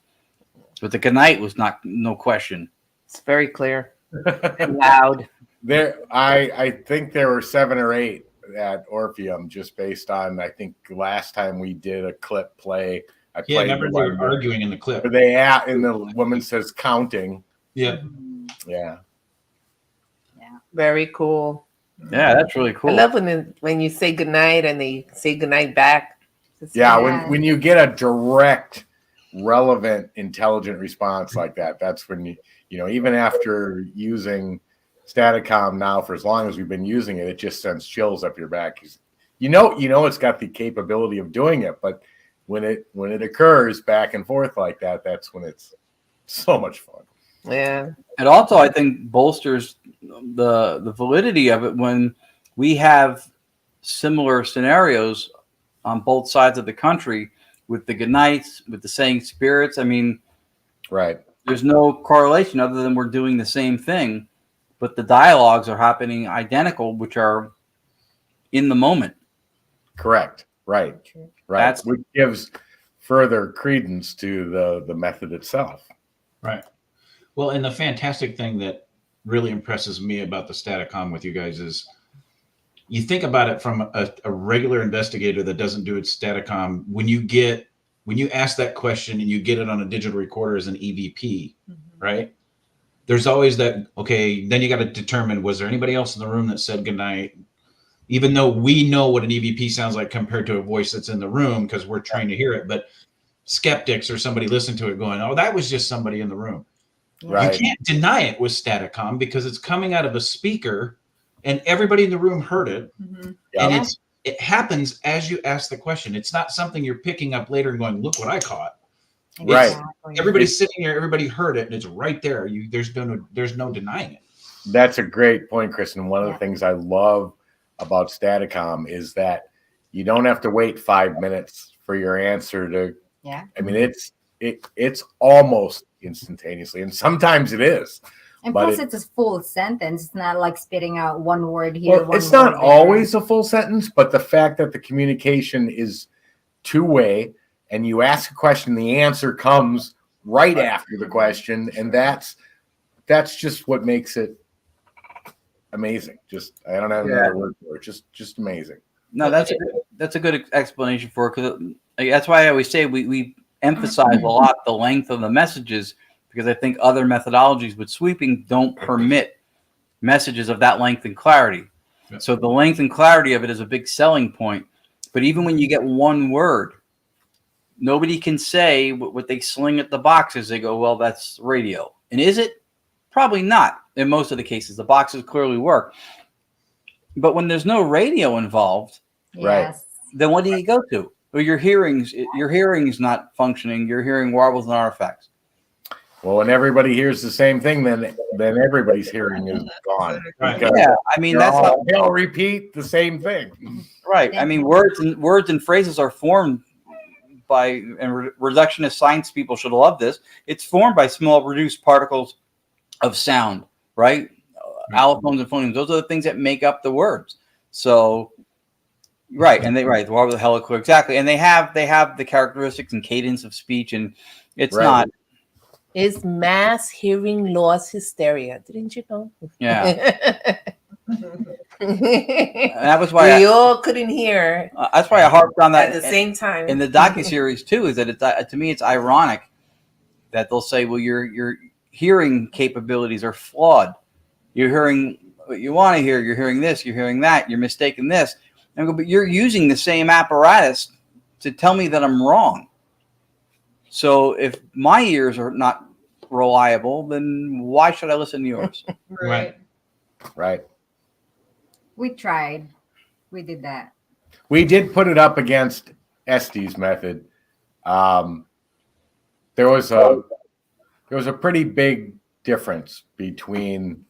but the good night was no question. It's very clear and loud. I think there were 7 or 8 at Orpheum, just based on, I think last time we did a clip play. I Yeah, played remember they were arguing in the clip. and the woman says counting. Yeah. Yeah. Very cool. Yeah, that's really cool. I love when you say goodnight and they say goodnight back. Yeah, when you get a direct, relevant, intelligent response like that, that's when you know, even after using Staticom now for as long as we've been using it, it just sends chills up your back. You know it's got the capability of doing it, but when it occurs back and forth like that, that's when it's so much fun. Yeah. It also, I think, bolsters the validity of it when we have similar scenarios on both sides of the country with the good nights, with the saying spirits. I mean, right. There's no correlation other than we're doing the same thing, but the dialogues are happening identical, which are in the moment. Correct. Right. Right. Which gives further credence to the method itself. Right. Well, and the fantastic thing that really impresses me about the Staticom with you guys is you think about it from a regular investigator that doesn't do its Staticom. When you ask that question and you get it on a digital recorder as an EVP, right? There's always that, okay, then you got to determine, was there anybody else in the room that said goodnight? Even though we know what an EVP sounds like compared to a voice that's in the room because we're trained to hear it, but skeptics or somebody listen to it going, oh, that was just somebody in the room. Right. You can't deny it with Staticom because it's coming out of a speaker and everybody in the room heard it. And it happens as you ask the question. It's not something you're picking up later and going, look what I caught. Right. Everybody's sitting here, everybody heard it, and it's right there. There's no denying it. That's a great point, Kristen. One of the things I love about Staticom is that you don't have to wait 5 minutes for your answer to. Yeah. I mean, it's almost instantaneously, and sometimes it is. And but plus, it's a full sentence. It's not like spitting out one word here. Well, it's not always a full sentence, but the fact that the communication is two-way, and you ask a question, the answer comes right after the question, and that's just what makes it amazing. Just I don't have another word for it. Just amazing. No, that's a good explanation for it, because that's why I always say we emphasize a lot the length of the messages, because I think other methodologies with sweeping don't permit messages of that length and clarity. Yeah. So the length and clarity of it is a big selling point. But even when you get one word, nobody can say what they sling at the boxes. They go, well, that's radio. And is it? Probably not. In most of the cases, the boxes clearly work. But when there's no radio involved, right? Then what do you go to? Well, your hearing is not functioning. Your hearing warbles and artifacts. Well, when everybody hears the same thing, then everybody's hearing is gone. Right. Yeah, I mean they'll repeat the same thing. Right. I mean, words and phrases are formed by, and reductionist science people should love this. It's formed by small reduced particles of sound, right? Allophones and phonemes. Those are the things that make up the words. So, right, and the warble, the heliquid, exactly, and they have the characteristics and cadence of speech, and it's not. Is mass hearing loss hysteria? Didn't you know? Yeah. That was why we all couldn't hear. That's why I harped on that at the same time in the docuseries too. Is that to me it's ironic that they'll say, "Well, your hearing capabilities are flawed. You're hearing what you want to hear. You're hearing this. You're hearing that. You're mistaking this." And I go, "But you're using the same apparatus to tell me that I'm wrong. So if my ears are not reliable, then why should I listen to yours?" Right. We tried. We did that. We did put it up against Estee's method. There was a pretty big difference between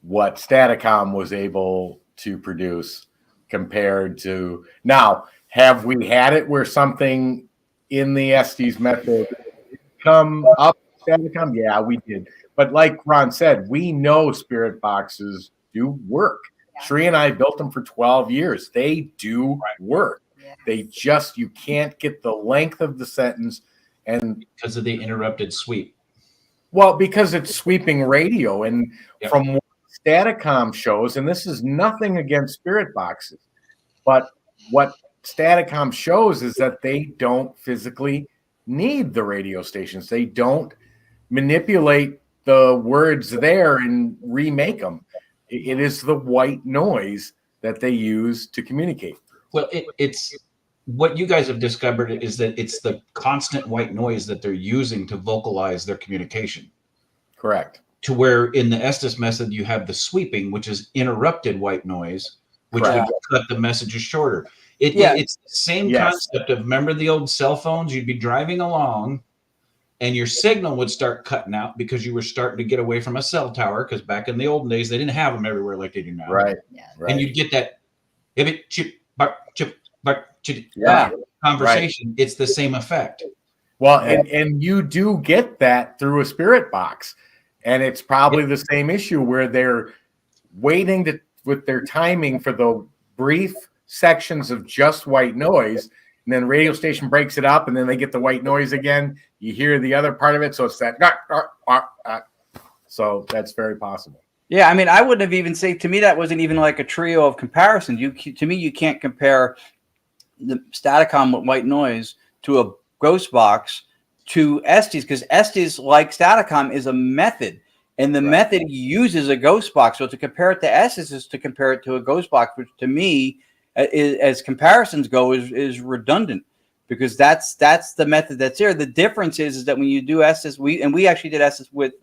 what Staticom was able to produce compared to now. Have we had it where something in the Estee's method come up Staticom? Yeah, we did. But like Ron said, we know spirit boxes do work. Shree and I built them for 12 years. They do work. They just, you can't get the length of the sentence. And because of the interrupted sweep. Well, because it's sweeping radio. And from what Staticom shows, and this is nothing against spirit boxes, but what Staticom shows is that they don't physically need the radio stations. They don't manipulate the words there and remake them. It is the white noise that they use to communicate. Well, it's what you guys have discovered is that it's the constant white noise that they're using to vocalize their communication. Correct. To where in the Estes method, you have the sweeping, which is interrupted white noise, which would cut the messages shorter. It's the same concept of, remember the old cell phones? You'd be driving along and your signal would start cutting out because you were starting to get away from a cell tower, because back in the olden days, they didn't have them everywhere like they do now. Right. And you'd get that conversation. It's the same effect. Well, and you do get that through a spirit box. And it's probably the same issue where they're waiting with their timing for the brief sections of just white noise. And then the radio station breaks it up and then they get the white noise again. You hear the other part of it. So it's that. So that's very possible. Yeah, I mean, I wouldn't have even said, to me, that wasn't even like a trio of comparisons. To me, you can't compare the Staticom with white noise to a ghost box to Estes, because Estes, like Staticom, is a method. And the method uses a ghost box. So to compare it to Estes is to compare it to a ghost box, which to me, as comparisons go, is redundant, because that's the method that's there. The difference is that when you do Estes, we actually did Estes with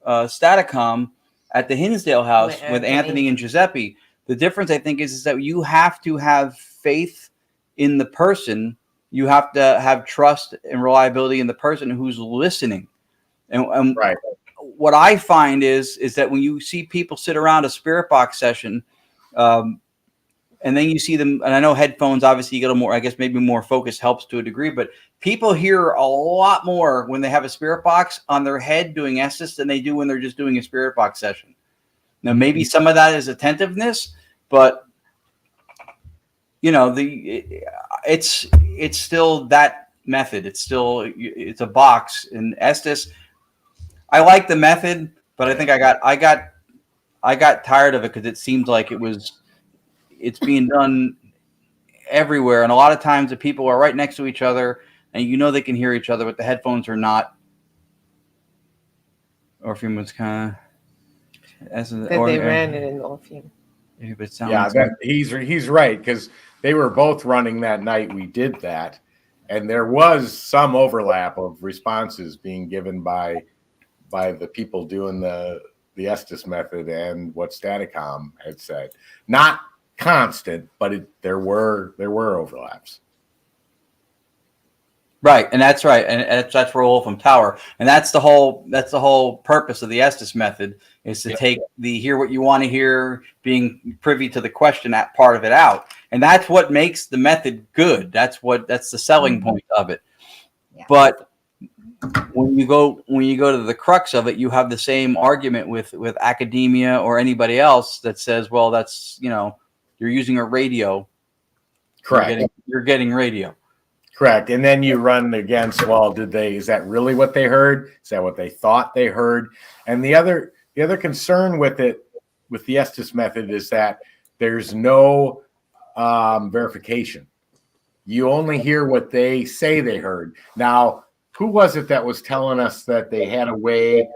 Staticom at the Hinsdale house with Anthony and Giuseppe. The difference, I think, is that you have to have faith in the person. You have to have trust and reliability in the person who's listening. And what I find is that when you see people sit around a spirit box session, and then you see them, and I know headphones, obviously you get a more, I guess maybe more focus helps to a degree, but people hear a lot more when they have a spirit box on their head doing Estes than they do when they're just doing a spirit box session. Now, maybe some of that is attentiveness, but you know, it's still that method. It's a box. And Estes, I like the method, but I think I got tired of it because it seemed like it's being done everywhere. And a lot of times the people are right next to each other and you know they can hear each other, but the headphones are not. Orpheum was kind of they ran it in Orpheum. He's right, because they were both running that night we did that, and there was some overlap of responses being given by the people doing the Estes method and what Staticom had said. Not constant, but there were overlaps. Right, and that's right, and that's where Wolfram Tower, and that's the whole purpose of the Estes method, is to take the hear what you want to hear, being privy to the question, that part of it out, and that's what makes the method good. That's the selling point of it. Yeah. But when you go to the crux of it, you have the same argument with academia or anybody else that says, well, that's, you're using a radio. Correct. You're getting radio. Correct. And then you run against, well, is that really what they heard? Is that what they thought they heard? And the other concern with the Estes method is that there's no verification. You only hear what they say they heard. Now, who was it that was telling us that they had a way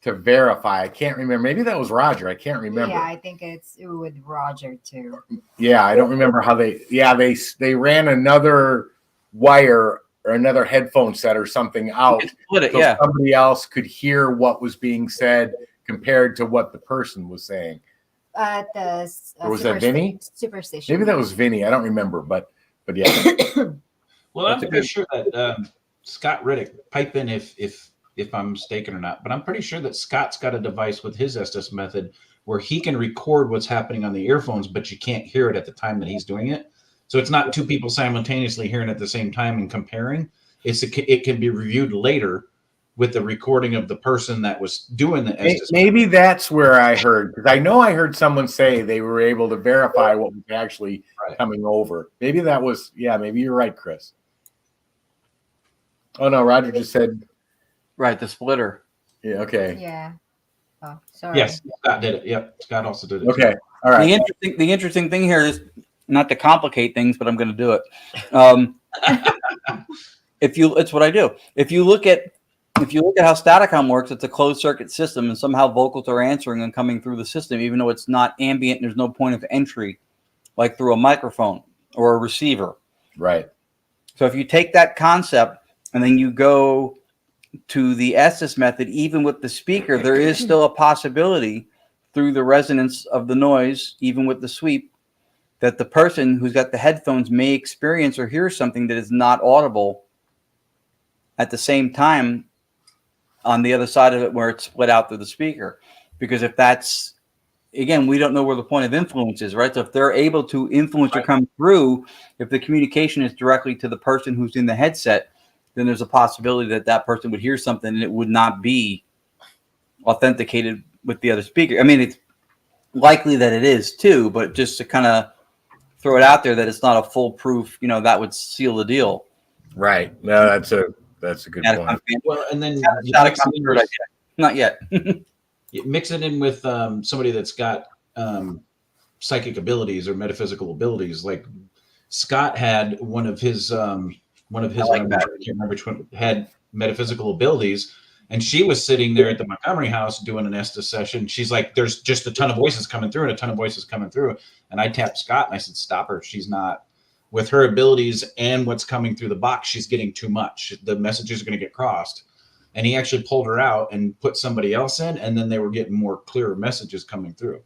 to verify? I can't remember. Maybe that was Roger. I can't remember. Yeah, I think it with Roger too. Yeah, I don't remember how they ran another wire or another headphone set or something out, so somebody else could hear what was being said compared to what the person was saying. Or was that Vinny? Superstation. Maybe that was Vinny. I don't remember, but yeah. Well, I'm pretty sure that Scott Riddick, pipe in if I'm mistaken or not, but I'm pretty sure that Scott's got a device with his Estes method where he can record what's happening on the earphones, but you can't hear it at the time that he's doing it. So it's not two people simultaneously hearing at the same time and comparing. It can be reviewed later, with the recording of the person that was doing the Estes. Maybe that's where I heard, because I know I heard someone say they were able to verify what was actually coming over. Maybe that was, maybe you're right, Chris. Oh no, Roger just said right, the splitter. Yeah, okay. Yeah. Oh, sorry. Yes, Scott did it. Yep, Scott also did it. Okay, all right. The interesting thing here is not to complicate things, but I'm going to do it. It's what I do. If you look at how Staticom works, it's a closed circuit system, and somehow vocals are answering and coming through the system, even though it's not ambient. There's no point of entry, like through a microphone or a receiver. Right. So if you take that concept and then you go to the Estes method, even with the speaker, there is still a possibility through the resonance of the noise, even with the sweep, that the person who's got the headphones may experience or hear something that is not audible at the same time on the other side of it where it's split out through the speaker. Because if that's, again, we don't know where the point of influence is, right? So if they're able to influence or come through, if the communication is directly to the person who's in the headset, then there's a possibility that that person would hear something and it would not be authenticated with the other speaker. I mean, it's likely that it is too, but just to kind of throw it out there that it's not a foolproof, that would seal the deal. Right. No, that's a good point. Well, and then not yet. You mix it in with somebody that's got psychic abilities or metaphysical abilities. Like Scott had one of his I can't remember which one, had metaphysical abilities, and she was sitting there at the Montgomery house doing an Estes session. She's like, there's just a ton of voices coming through and a ton of voices coming through. And I tapped Scott and I said, stop her. She's not, with her abilities and what's coming through the box, she's getting too much. The messages are going to get crossed. And he actually pulled her out and put somebody else in, and then they were getting more clearer messages coming through.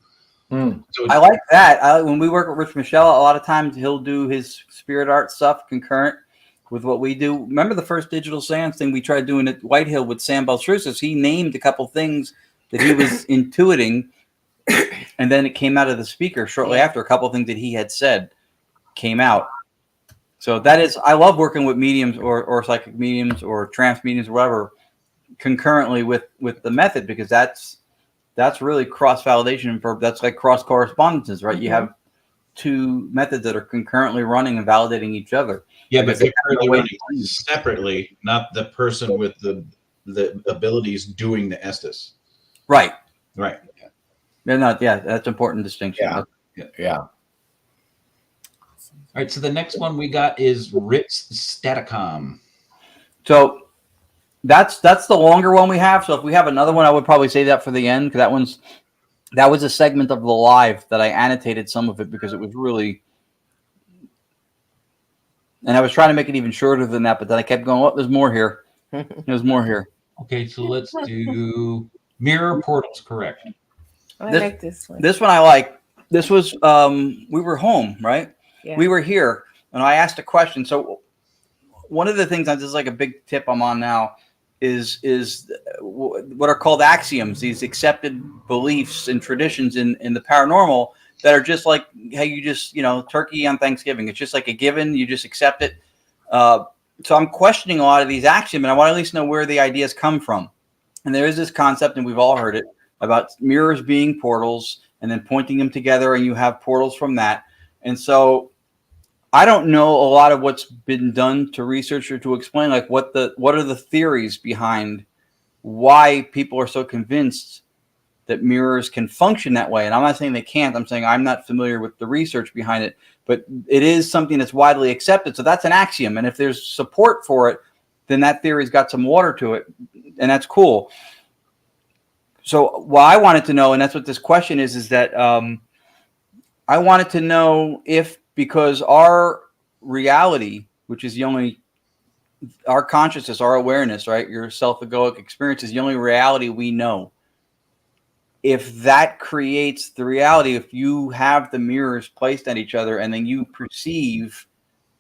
So I like that. When we work with Rich Michelle, a lot of times he'll do his spirit art stuff concurrent with what we do. Remember the first digital seance thing we tried doing at Whitehill with Sam Beltrusis? He named a couple things that he was intuiting, and then it came out of the speaker shortly after. A couple things that he had said came out. So that is, I love working with mediums or psychic mediums or trance mediums or whatever concurrently with the method, because that's really cross validation. That's like cross correspondences, right? You have two methods that are concurrently running and validating each other. Yeah, but they're currently running separately, not the person with the abilities doing the Estes. Right. Right. They're not. Yeah, that's an important distinction. Yeah. All right. So the next one we got is Ritz Staticom. So that's the longer one we have. So if we have another one, I would probably say that for the end, because that was a segment of the live that I annotated some of it because it was really. And I was trying to make it even shorter than that, but then I kept going, oh, there's more here. There's more here. Okay, so let's do mirror portals, correct? I like this one. This one I like. This was, we were home, right? Yeah. We were here, and I asked a question. So one of the things, this is like a big tip I'm on now, is what are called axioms, these accepted beliefs and traditions in the paranormal that are just like how you just, turkey on Thanksgiving. It's just like a given. You just accept it. So I'm questioning a lot of these axioms, and I want to at least know where the ideas come from. And there is this concept, and we've all heard it, about mirrors being portals and then pointing them together, and you have portals from that. And so I don't know a lot of what's been done to research or to explain, like what are the theories behind why people are so convinced that mirrors can function that way. And I'm not saying they can't. I'm saying I'm not familiar with the research behind it, but it is something that's widely accepted. So that's an axiom. And if there's support for it, then that theory's got some water to it, and that's cool. So what I wanted to know, and that's what this question is that I wanted to know if, because our reality, which is our consciousness, our awareness, right? Your self-egoic experience is the only reality we know. If that creates the reality, if you have the mirrors placed at each other and then you perceive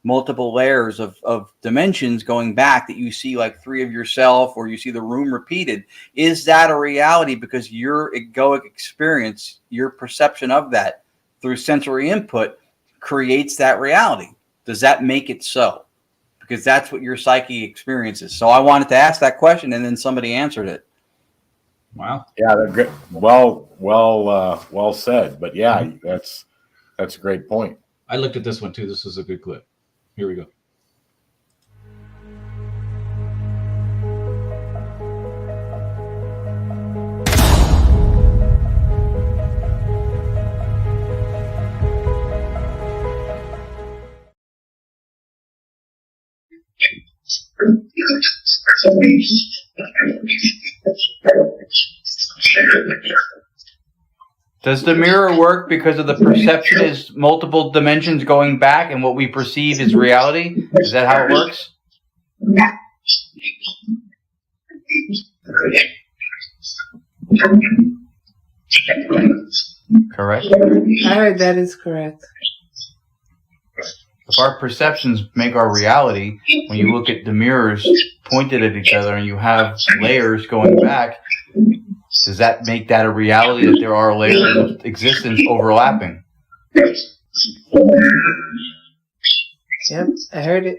multiple layers of dimensions going back, that you see like three of yourself, or you see the room repeated, is that a reality? Because your egoic experience, your perception of that through sensory input creates that reality. Does that make it so? because that's what your psyche experiences. So I wanted to ask that question, and then somebody answered it. Wow. Yeah, they're good. Well said. But yeah, that's a great point. I looked at this one too. This is a good clip. Here we go. Does the mirror work because of the perception is multiple dimensions going back and what we perceive is reality? Is that how it works? Correct. I heard that is correct. If our perceptions make our reality, when you look at the mirrors pointed at each other and you have layers going back, does that make that a reality that there are layers of existence overlapping? Yep, I heard it.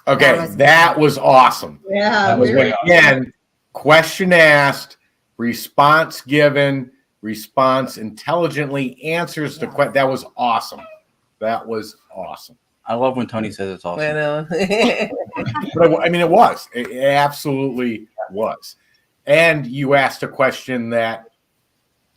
Okay, that was awesome. Yeah. That was way Again, question asked, response given, response intelligently answers the question. That was awesome. That was awesome. I love when Tony says it's awesome. I know. But I mean, it was. It absolutely was. And you asked a question that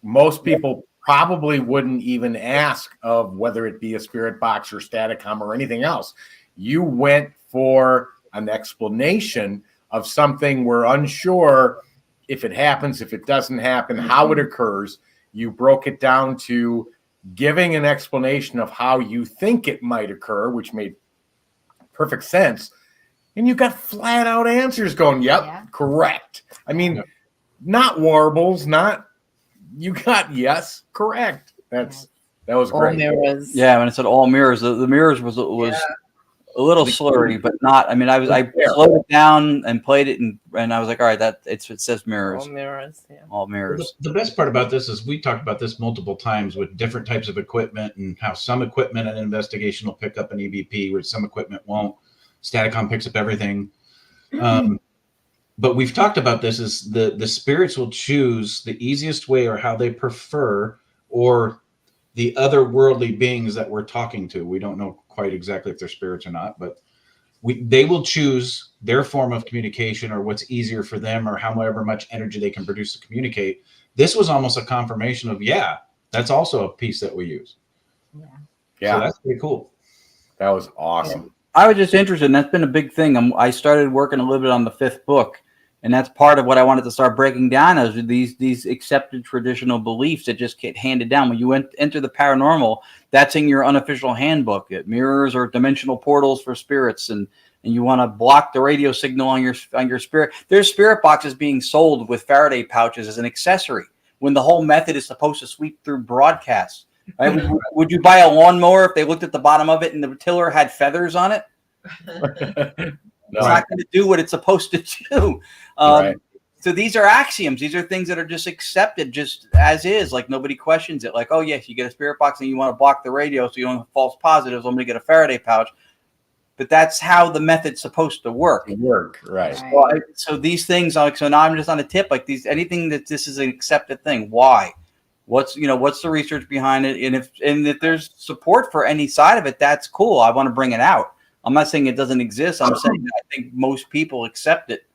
most people probably wouldn't even ask of, whether it be a spirit box or Staticom or anything else. You went for an explanation of something we're unsure if it happens, if it doesn't happen, how it occurs. You broke it down to giving an explanation of how you think it might occur, which made perfect sense. And you got flat out answers going, yep, correct. I mean, not warbles, you got yes, correct. That was great. All mirrors. Yeah, when it said all mirrors, the mirrors was a little slurry, but not. I mean, I slowed it down and played it, and I was like, all right, it says mirrors. All mirrors. Yeah. All mirrors. The best part about this is we talked about this multiple times with different types of equipment and how some equipment and investigation will pick up an EVP, where some equipment won't. Staticom picks up everything. But we've talked about this is the spirits will choose the easiest way or how they prefer, or the otherworldly beings that we're talking to. We don't know quite exactly if they're spirits or not, but they will choose their form of communication or what's easier for them or however much energy they can produce to communicate. This was almost a confirmation of, that's also a piece that we use. Yeah. So that's pretty cool. That was awesome. I was just interested, and that's been a big thing. I started working a little bit on the 5th book, and that's part of what I wanted to start breaking down as these accepted traditional beliefs that just get handed down. When you enter the paranormal, that's in your unofficial handbook. Mirrors or dimensional portals for spirits, and you want to block the radio signal on your spirit. There's spirit boxes being sold with Faraday pouches as an accessory when the whole method is supposed to sweep through broadcasts. Right? Would you buy a lawnmower if they looked at the bottom of it and the tiller had feathers on it? It's not going to do what it's supposed to do. Right. So these are axioms. These are things that are just accepted just as is. Like nobody questions it. Like, oh, yes, you get a spirit box and you want to block the radio so you don't have false positives. I'm going to get a Faraday pouch. But that's how the method's supposed to work. Right. So these things, so now I'm just on a tip. Like anything that this is an accepted thing. Why? What's the research behind it? And if there's support for any side of it, that's cool. I want to bring it out. I'm not saying it doesn't exist. I'm saying that I think most people accept it.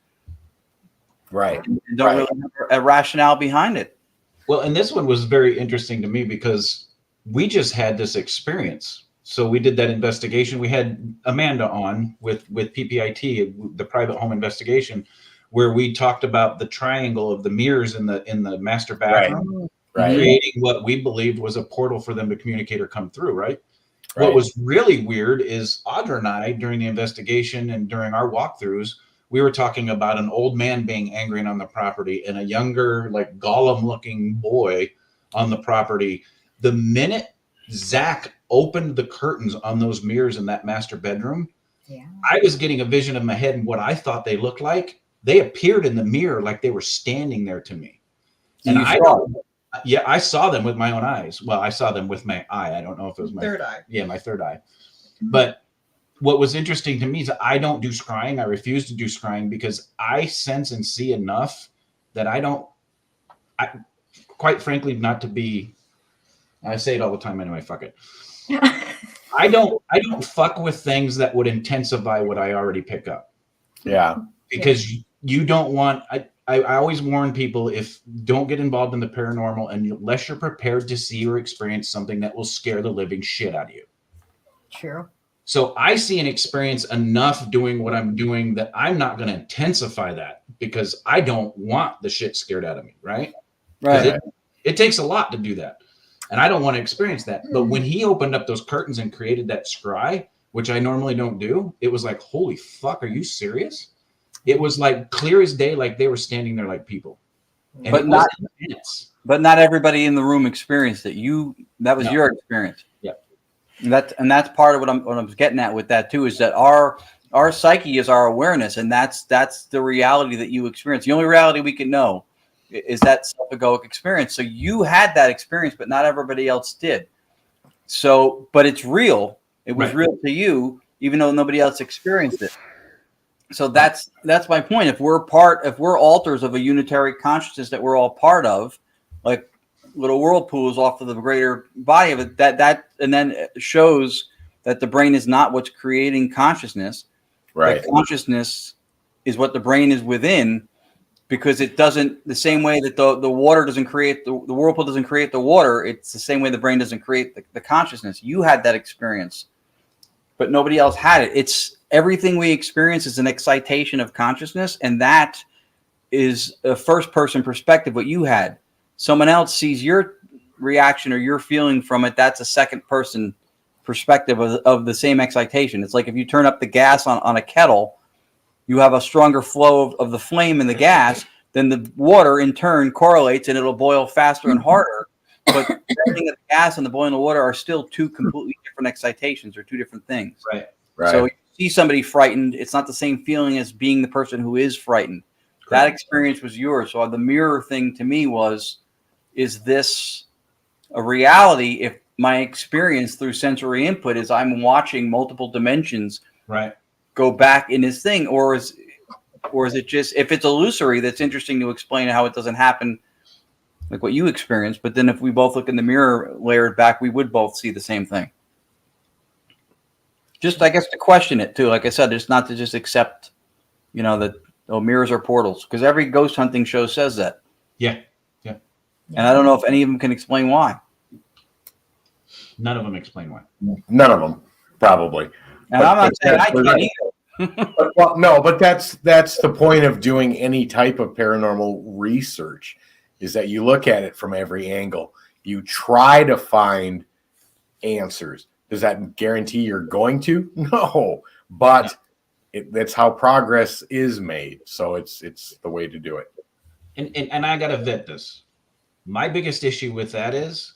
Right. And don't really have a rationale behind it. Well, and this one was very interesting to me because we just had this experience. So we did that investigation. We had Amanda on with PPIT, the private home investigation, where we talked about the triangle of the mirrors in the master bathroom. Right. Creating what we believed was a portal for them to communicate or come through, right? What was really weird is Audra and I, during the investigation and during our walkthroughs, we were talking about an old man being angry on the property and a younger, like Gollum-looking boy on the property. The minute Zach opened the curtains on those mirrors in that master bedroom, I was getting a vision of my head and what I thought they looked like. they appeared in the mirror like they were standing there to me. And I saw them with my own eyes. Well, I saw them with my eye. I don't know if it was my third eye. Yeah, my third eye. But what was interesting to me is I don't do scrying. I refuse to do scrying because I sense and see enough that I quite frankly, not to be, I say it all the time anyway, fuck it. I don't fuck with things that would intensify what I already pick up. Yeah. Because you don't want, I always warn people, don't get involved in the paranormal unless you're prepared to see or experience something that will scare the living shit out of you. True. So I see and experience enough doing what I'm doing that I'm not going to intensify that because I don't want the shit scared out of me, right? Right. It takes a lot to do that. And I don't want to experience that. But when he opened up those curtains and created that scry, which I normally don't do, it was like, holy fuck, are you serious? It was like clear as day, like they were standing there like people. And but not everybody in the room experienced it. That was your experience. Yeah. And that's part of what I'm getting at with that too, is that our psyche is our awareness, and that's the reality that you experience. The only reality we can know is that self-egoic experience. So you had that experience, but not everybody else did. So, but it's real. It was real to you, even though nobody else experienced it. So that's my point. If we're alters of a unitary consciousness that we're all part of, like little whirlpools off of the greater body of it, that and then it shows that the brain is not what's creating consciousness. Right. That consciousness is what the brain is within, because it doesn't, the same way that the water doesn't create the whirlpool doesn't create the water. It's the same way the brain doesn't create the consciousness. You had that experience, but nobody else had it. It's everything we experience is an excitation of consciousness, and that is a first person perspective. What you had, someone else sees your reaction or your feeling from it. That's a second person perspective of the same excitation. It's like if you turn up the gas on a kettle, you have a stronger flow of the flame in the gas, then the water in turn correlates and it'll boil faster and harder. But the boiling of the gas and the boiling of water are still two completely different excitations or two different things. Right. So you see somebody frightened, it's not the same feeling as being the person who is frightened. Correct. That experience was yours. So the mirror thing to me is this a reality if my experience through sensory input is I'm watching multiple dimensions go back in this thing, or is it just, if it's illusory, that's interesting to explain how it doesn't happen like what you experienced, but then if we both look in the mirror layered back, we would both see the same thing. Just, I guess, to question it too. Like I said, it's not to just accept, that mirrors are portals, because every ghost hunting show says that. Yeah. And I don't know if any of them can explain why. None of them explain why. None of them, probably. And I'm not saying I can't either. But that's the point of doing any type of paranormal research, is that you look at it from every angle. You try to find answers. Does that guarantee you're going to? No, but that's how progress is made. So it's the way to do it. And I gotta vet this. My biggest issue with that is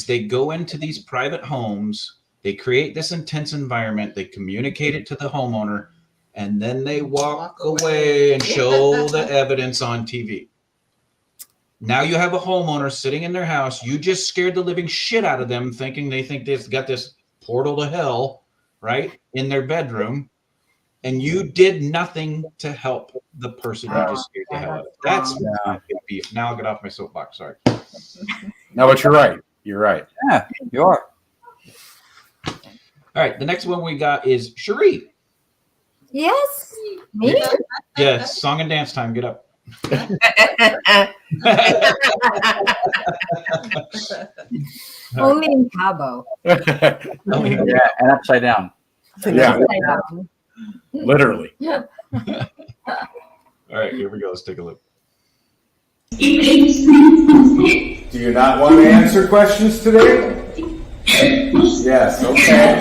they go into these private homes, they create this intense environment, they communicate it to the homeowner, and then they walk away and show the evidence on TV. Now you have a homeowner sitting in their house. You just scared the living shit out of them, thinking they've got this portal to hell, right, in their bedroom, and you did nothing to help the person you just scared the hell out of. That's my big beef. Now I'll get off my soapbox. Sorry. No, but you're right. You're right. Yeah, you are. All right. The next one we got is Cherie. Yes. Me? Yes. Song and dance time. Get up. Only in Cabo. Yeah, and upside down. Yeah. Literally. Yeah. All right, here we go. Let's take a look. Do you not want to answer questions today? Yes. Okay.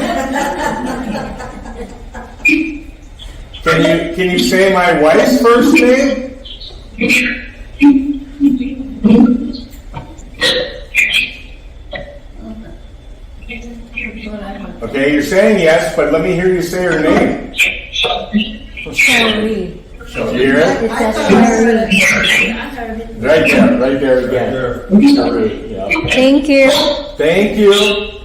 Can you say my wife's first name? Okay, you're saying yes, but let me hear you say her name. You hear it? Right there again. Cherie, yeah. Thank you. Thank you.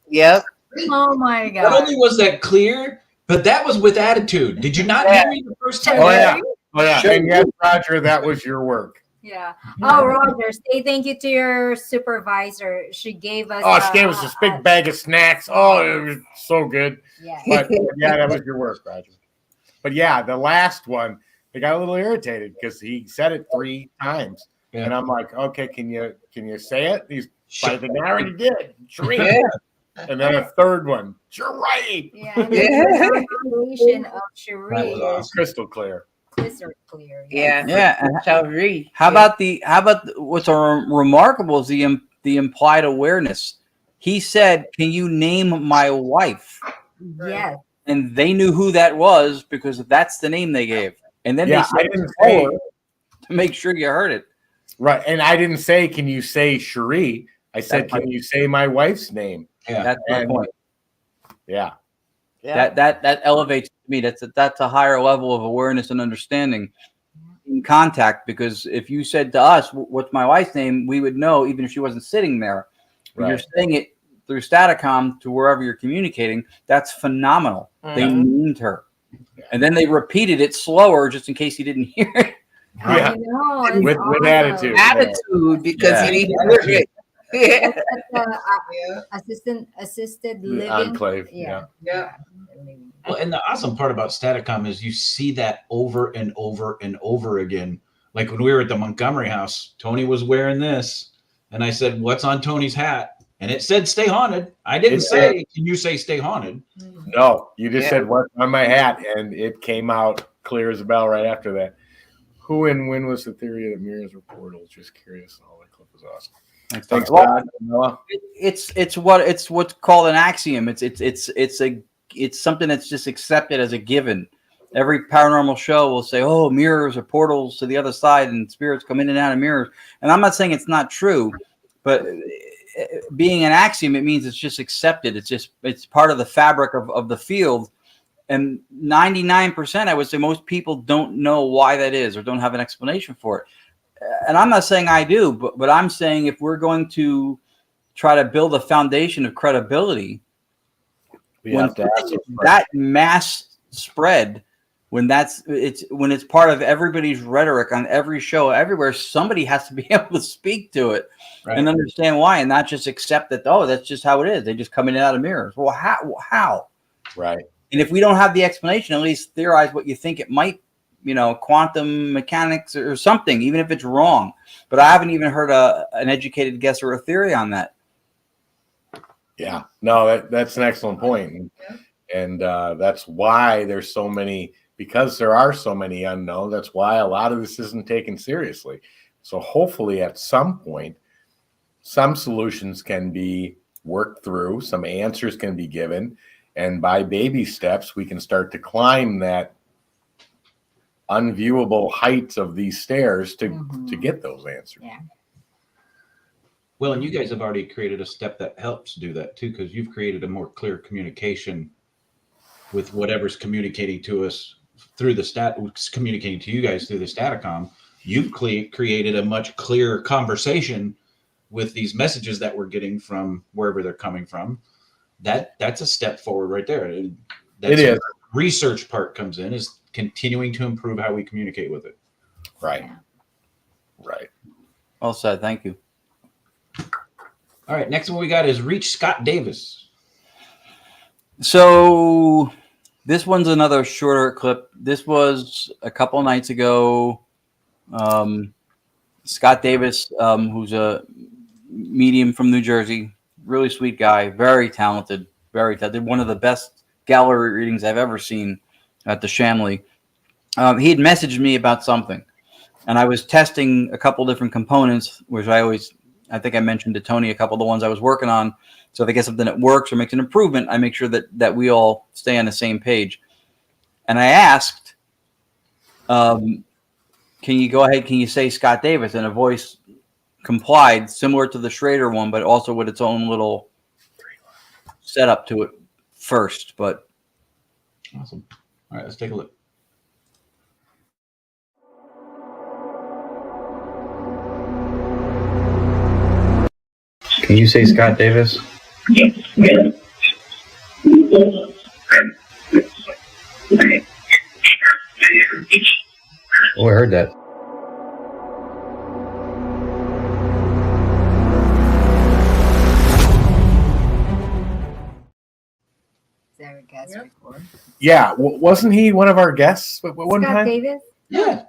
Yep. Oh my Not god. only was that clear, but that was with attitude. Did you not hear me the first time? Oh yeah. Oh yeah. And yes, Roger, that was your work. Yeah. Oh, Roger, say thank you to your supervisor. She gave us. Oh, she gave us this big bag of snacks. Oh, it was so good. Yeah. But yeah, that was your work, Roger. But yeah, the last one, they got a little irritated because he said it 3 times. Yeah. And I'm like, okay, can you say it? He's like, I already did. Cherie. And then a third one, Cherie. Yeah. And the pronunciation of Cherie That was is awesome. Crystal clear. crystal clear. Yeah. Yeah. And Cherie. how about what's remarkable is the implied awareness. He said, "Can you name my wife?" Yes. And they knew who that was because that's the name they gave. And then Yeah, they I said didn't say to make sure you heard it. right. And I didn't say, can you say Cherie? I said, can you say my wife's name? Yeah. That's my And- point. Yeah. That elevates me. That's a higher level of awareness and understanding in contact. Because if you said to us, "What's my wife's name?" we would know, even if she wasn't sitting there. If you're saying it through Staticom to wherever you're communicating, that's phenomenal. They named her, and then they repeated it slower just in case you didn't hear it. Yeah. I know. It's With awesome. attitude. Attitude, because Yeah. you need to hear it. Yeah. Assisted living. Enclave. Yeah. Yeah. Well, and the awesome part about Staticom is you see that over and over and over again. Like when we were at the Montgomery house, Tony was wearing this, and I said, "What's on Tony's hat?" And it said "Stay Haunted." I didn't say, "Can you say Stay Haunted?" No, you just said what's on my hat, and it came out clear as a bell right after that. Who and when was the theory that mirrors were portals? Just curious. Oh, that clip was awesome. Thanks, Well, God. Noah. It's what's called an axiom. It's something that's just accepted as a given. Every paranormal show will say, "Oh, mirrors are portals to the other side, and spirits come in and out of mirrors." And I'm not saying it's not true, but being an axiom, it means it's just accepted. It's part of the fabric of the field. And 99%, I would say, most people don't know why that is or don't have an explanation for it. And I'm not saying I do, but I'm saying if we're going to try to build a foundation of credibility, when that mass spread, when it's part of everybody's rhetoric on every show, everywhere, somebody has to be able to speak to it and understand why, and not just accept that, oh, that's just how it is. They just come in and out of mirrors. Well, how? Right. And if we don't have the explanation, at least theorize what you think it might, quantum mechanics or something, even if it's wrong. But I haven't even heard an educated guess or a theory on that. Yeah, no, that's an excellent point. And that's why there's so many, because there are so many unknown, that's why a lot of this isn't taken seriously. So hopefully at some point, some solutions can be worked through, some answers can be given, and by baby steps, we can start to climb that unviewable heights of these stairs to get those answers. Yeah. Well, and you guys have already created a step that helps do that too, because you've created a more clear communication with whatever's communicating to us through communicating to you guys through the Staticom. You've created a much clearer conversation with these messages that we're getting from wherever they're coming from. That's a step forward right there. That's It is. Research part comes in, is continuing to improve how we communicate with it. Right. Yeah. Right. Well said. Thank you. All right. Next one we got is Reach Scott Davis. So this one's another shorter clip. This was a couple nights ago. Scott Davis, who's a medium from New Jersey, really sweet guy, very talented, one of the best gallery readings I've ever seen at the Shanley. He had messaged me about something, and I was testing a couple different components, which I think I mentioned to Tony a couple of the ones I was working on. So if I get something that works or makes an improvement, I make sure that we all stay on the same page. And I asked, can you go ahead? Can you say Scott Davis? And a voice complied, similar to the Schrader one, but also with its own little setup to it first. But awesome. All right, let's take a look. Can you say Scott Davis? Oh, I heard that. There we go. Record. Yeah, wasn't he one of our guests at one Scott time? Davis? Yeah.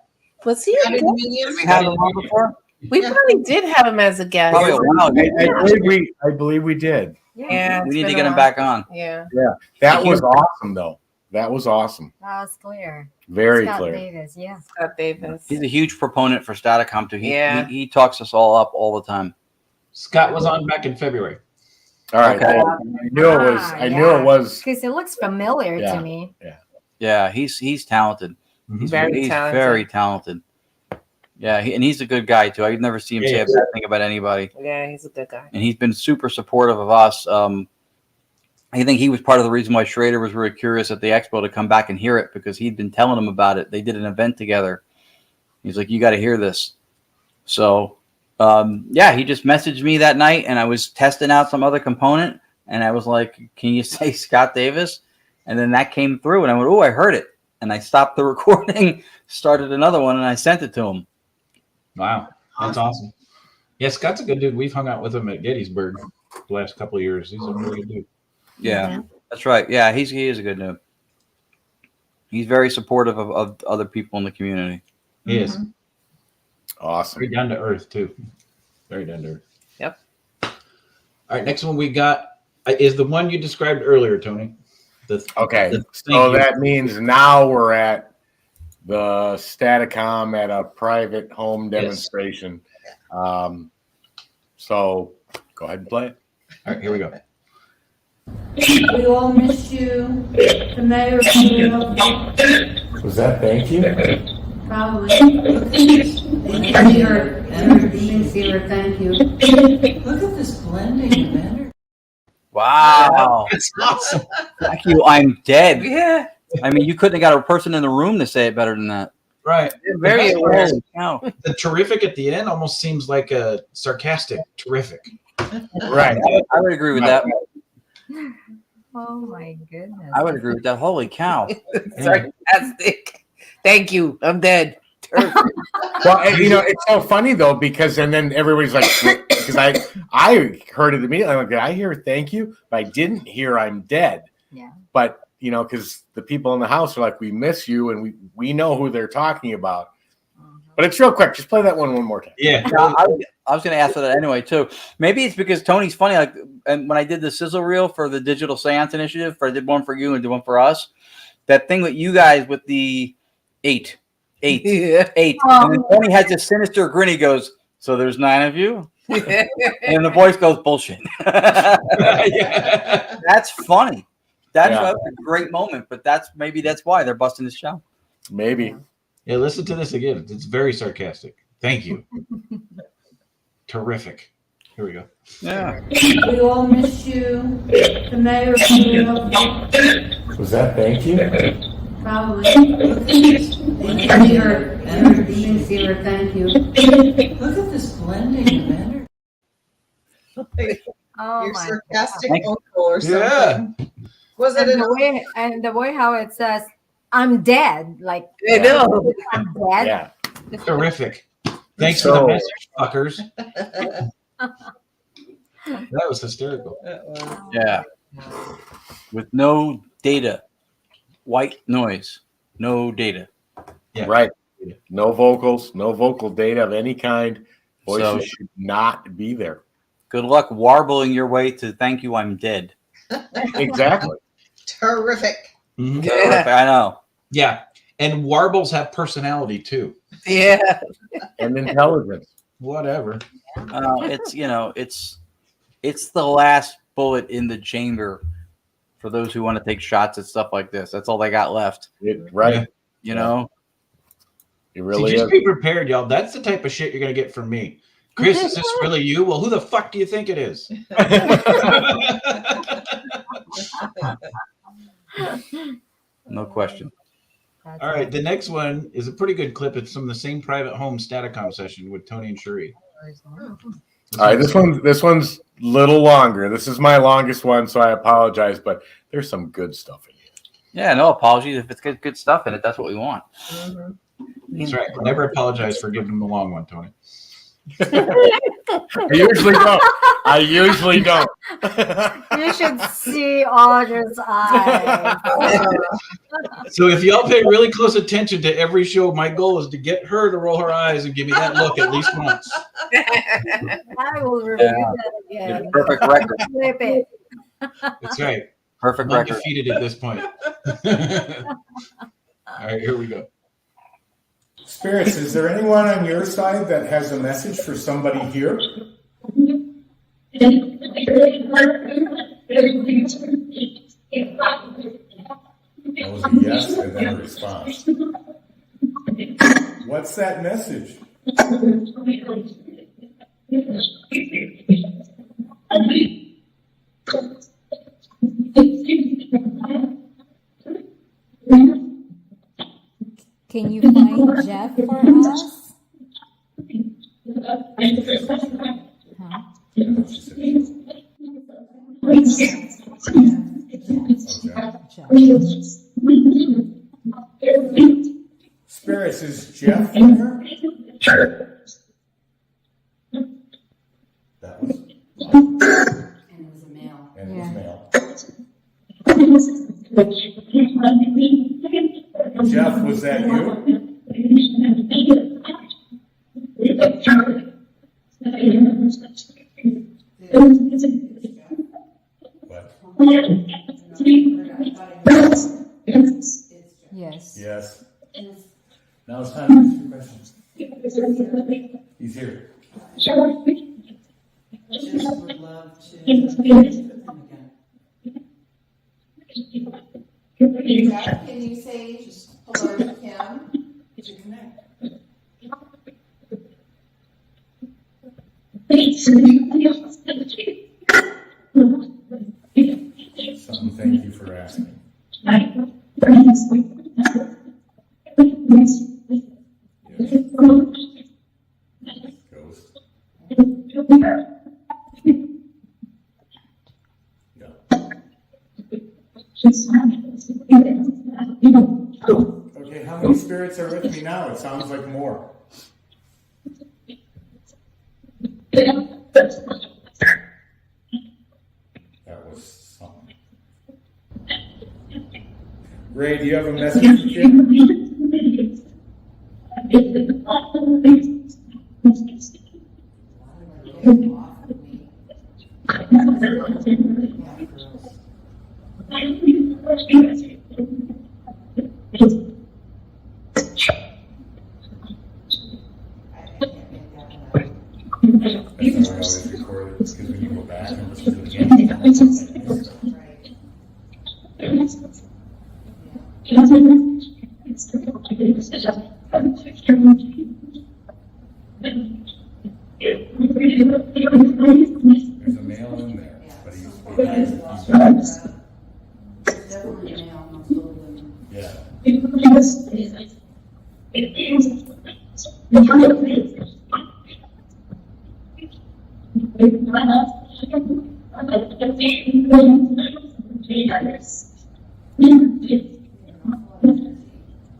Was he a guest? Did we have him on before? We probably did have him as a guest. Probably a while ago. I believe we did. Yeah, We it's need to been get a him while. back on. Yeah. Yeah, that was awesome, though. That was awesome. That was clear. Very Scott clear. Davis, yeah. Scott Davis. He's a huge proponent for Statacom too. He talks us all up all the time. Scott was on back in February. All right. Okay. I knew it was. I knew it was. Because it looks familiar Yeah. to me. Yeah, he's talented. He's Very talented. very talented. Yeah, and he's a good guy too. I've never seen him say a bad thing about anybody. Yeah, he's a good guy. And he's been super supportive of us. I think he was part of the reason why Schrader was really curious at the expo to come back and hear it, because he'd been telling him about it. They did an event together. He's like, "You got to hear this." So, yeah, he just messaged me that night, and I was testing out some other component, and I was like, "Can you say Scott Davis?" And then that came through, and I went, "Oh, I heard it." And I stopped the recording, started another one, and I sent it to him. Wow, that's awesome. Yeah, Scott's a good dude. We've hung out with him at Gettysburg the last couple of years. He's a really good dude. Yeah, that's right. Yeah, he is a good dude. He's very supportive of other people in the community. He is. Awesome. Very down to earth, too. Very down to earth. Yep. All right, next one we got is the one you described earlier, Tony. Okay. the So that means now we're at the Statacom at a private home demonstration. So go ahead and play it. All right, here we go. We all miss you. The mayor Was that thank you? probably. Sincere thank you. Look at this blending of energy. Wow. That's awesome. Thank you. I'm dead. Yeah. I mean, you couldn't have got a person in the room to say it better than that. Right. Very The best part is Wow. the terrific at the end almost seems like a sarcastic terrific. Right. I would agree with that. Oh my goodness. I would agree with that. Holy cow. sarcastic. Thank you. I'm dead. Well, and, it's so funny though, because and then everybody's like, because I heard it immediately. I'm like, did I hear thank you? But I didn't hear I'm dead. Yeah. But because the people in the house are like, we miss you, and we know who they're talking about. But it's real quick. Just play that one more time. Yeah. I was going to ask for that anyway, too. Maybe it's because Tony's funny. Like, and when I did the sizzle reel for the Digital Seance Initiative, I did one for you and did one for us. That thing with you guys with the 8. Yeah. 8. And then Tony has this sinister grin. He goes, "So there's 9 of you?" And the voice goes, "Bullshit." Yeah. That's funny. That's Yeah. a great moment. But maybe that's why they're busting his show. Maybe. Yeah, listen to this again. It's very sarcastic. Thank you. Terrific. Here we go. Yeah. We all miss you. The mayor Was that thank you? probably. Sincere thank you. Look at this blending of energy. Oh Your my sarcastic Thank you. uncle or something. Yeah. Was it and the way how it says I'm dead, like I know. I'm dead. Yeah. Terrific. Thanks for the message, fuckers. That was hysterical. Yeah. With no data. White noise. No data. Yeah. Right. No vocals, no vocal data of any kind. Voices So- should not be there. Good luck warbling your way to "Thank you, I'm dead." Exactly. terrific? Mhm. I know. Yeah. And warbles have personality too. Yeah. And intelligence. Whatever. It's the last bullet in the chamber for those who want to take shots at stuff like this. That's all they got left. Right. You know? It See, really just is. be prepared, y'all. That's the type of shit you're gonna get from me. Chris, is this really you? Well, who the fuck do you think it is? No question. All right, the next one is a pretty good clip. It's from the same private home Statacom session with Tony and Cherie. All right, this one's little longer. This is my longest one, so I apologize, but there's some good stuff in here. Yeah, no apologies. If it's good stuff in it, that's what we want. That's right. Never apologize for giving them the long one, Tony. I usually don't. You should see Audra's eyes. So if y'all pay really close attention to every show, my goal is to get her to roll her eyes and give me that look at least once. I will review that again. Perfect record. Flip it. That's right. Perfect I'm record. undefeated at this point. All right, here we go. Spirits, is there anyone on your side that has a message for somebody here? That was a yes and then a response. What's that message? Can you find Jeff for us? Huh? Spirits, is Jeff there? That was. And it was a male. And it was male. Jeff, was that you? Yes. Yes. Now it's time to ask your questions. He's here. Just would love to put them again. Can you say just hello to Kim to connect? Something, thank you for asking. Ghost. Okay, how many spirits are with me now? It sounds like more. That was something. Ray, do you have a message for Kim? That's how I always record it, because when you go back and listen to it again, there's a male in there, but he's Definitely a male, most of them. yeah.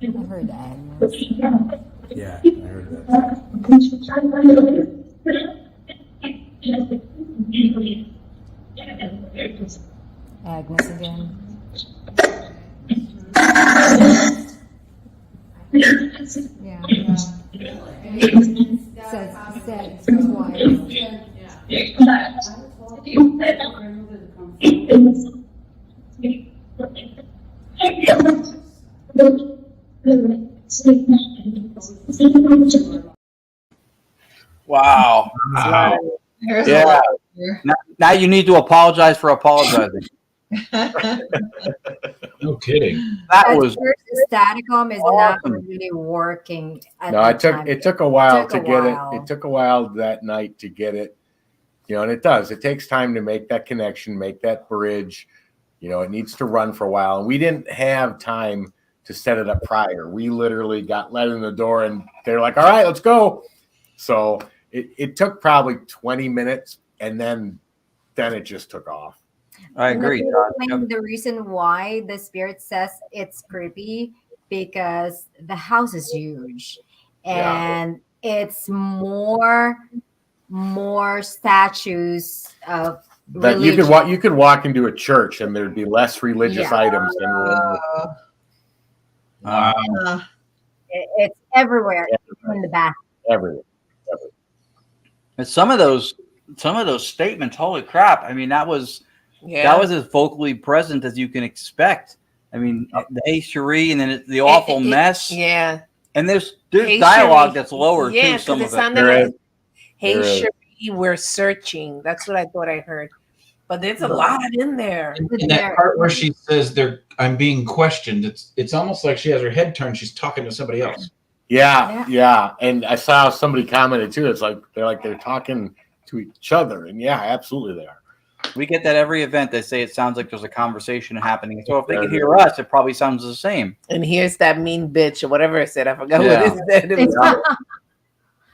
I heard Agnes. Yeah, I heard that. Agnes again. Yeah. Says Wow. There's Yeah. a lot here. Now you need to apologize for apologizing. No kidding. That At was first, the Staticom is awesome. not really working. At No, the it took time. it took a while Took to a get while. it. It took a while that night to get it. You know, and it does. It takes time to make that connection, make that bridge. You know, it needs to run for a while. And we didn't have time to set it up prior. We literally got let in the door and they're like, all right, let's go. So it took probably 20 minutes, and then it just took off. I agree. And Todd. explain the reason why the spirit says it's creepy, because the house is huge and it's more statues of That religion. you could walk into a church and there'd be less religious items than Wow. It's everywhere, in the back. everywhere. And some of those statements, holy crap! I mean, that was as vocally present as you can expect. I mean, the hey Cherie, and then the awful mess. Yeah. And there's Hey, dialogue Cherie. that's lower Yeah, too. Some it of it. sounded like, hey, There is. Cherie, we're searching. That's what I thought I heard. But there's a lot in there. In that part where she says I'm being questioned, it's almost like she has her head turned. She's talking to somebody else. Yeah. And I saw somebody commented too. It's like they're talking to each other, and yeah, absolutely they are. We get that every event. They say it sounds like there's a conversation happening. So if they can hear us, it probably sounds the same. And here's that mean bitch or whatever it said. I forgot Yeah. what it said. It was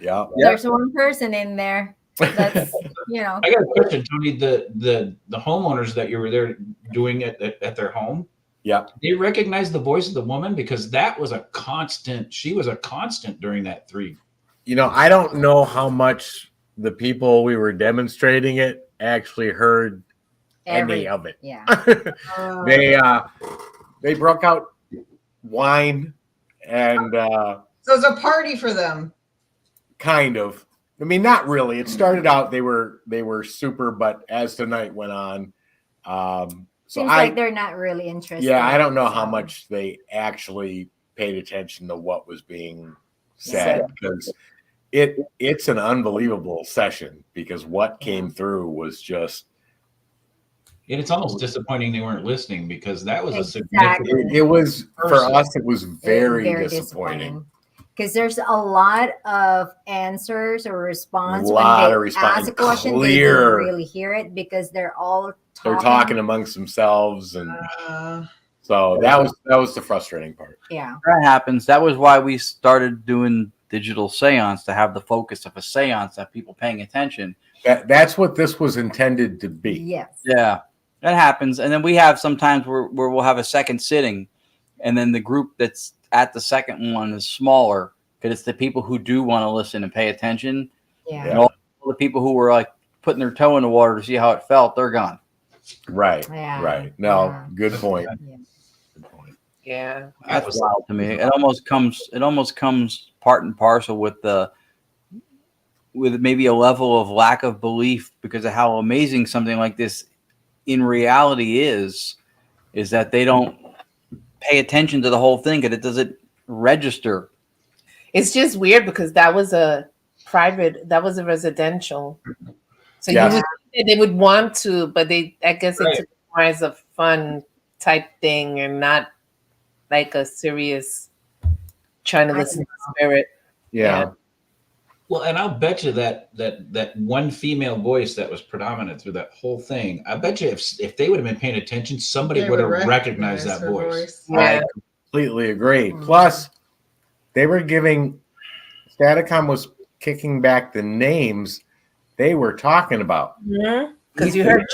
Yeah. There's one person in there that's I got a question, Tony. The homeowners that you were there doing at their home. Yeah. They recognized the voice of the woman, because that was a constant. She was a constant during that 3. I don't know how much the people we were demonstrating it actually heard any of it. Yeah. They broke out wine and So it's a party for them. kind of. I mean, not really. It started out they were super, but as the night went on, Seems like they're not really interested. yeah, I don't know how much they actually paid attention to what was being said, because it's an unbelievable session, because what came through was just. And it's almost disappointing they weren't listening, because that was a Exactly. significant. It was for person. us. It was very disappointing. Because there's a lot of answers or response A lot when of they response. ask a question. They Clear. don't really hear it because they're all They're talking amongst themselves, and so that was the frustrating part. Yeah, That happens. That was why we started doing digital seance, to have the focus of a seance, have people paying attention. That's what this was intended to be. Yes. Yeah, that happens. And then we have sometimes where we'll have a second sitting, and then the group that's at the second one is smaller, because it's the people who do want to listen and pay attention. Yeah. And all the people who were like putting their toe in the water to see how it felt, they're gone. Right. Yeah. Right. No, good point. Yeah. That's wild to me. It almost comes part and parcel with maybe a level of lack of belief, because of how amazing something like this in reality is that they don't pay attention to the whole thing, because it doesn't register. It's just weird, because that was a residential. So Yes. you would think they would want to, but I guess it took more as a fun type thing, and not like a serious trying to listen to spirit. Yeah. Well, and I'll bet you that one female voice that was predominant through that whole thing, I bet you if they would have been paying attention, somebody would have recognized that voice. I completely agree. Plus, they were Staticom was kicking back the names they were talking about. Because you heard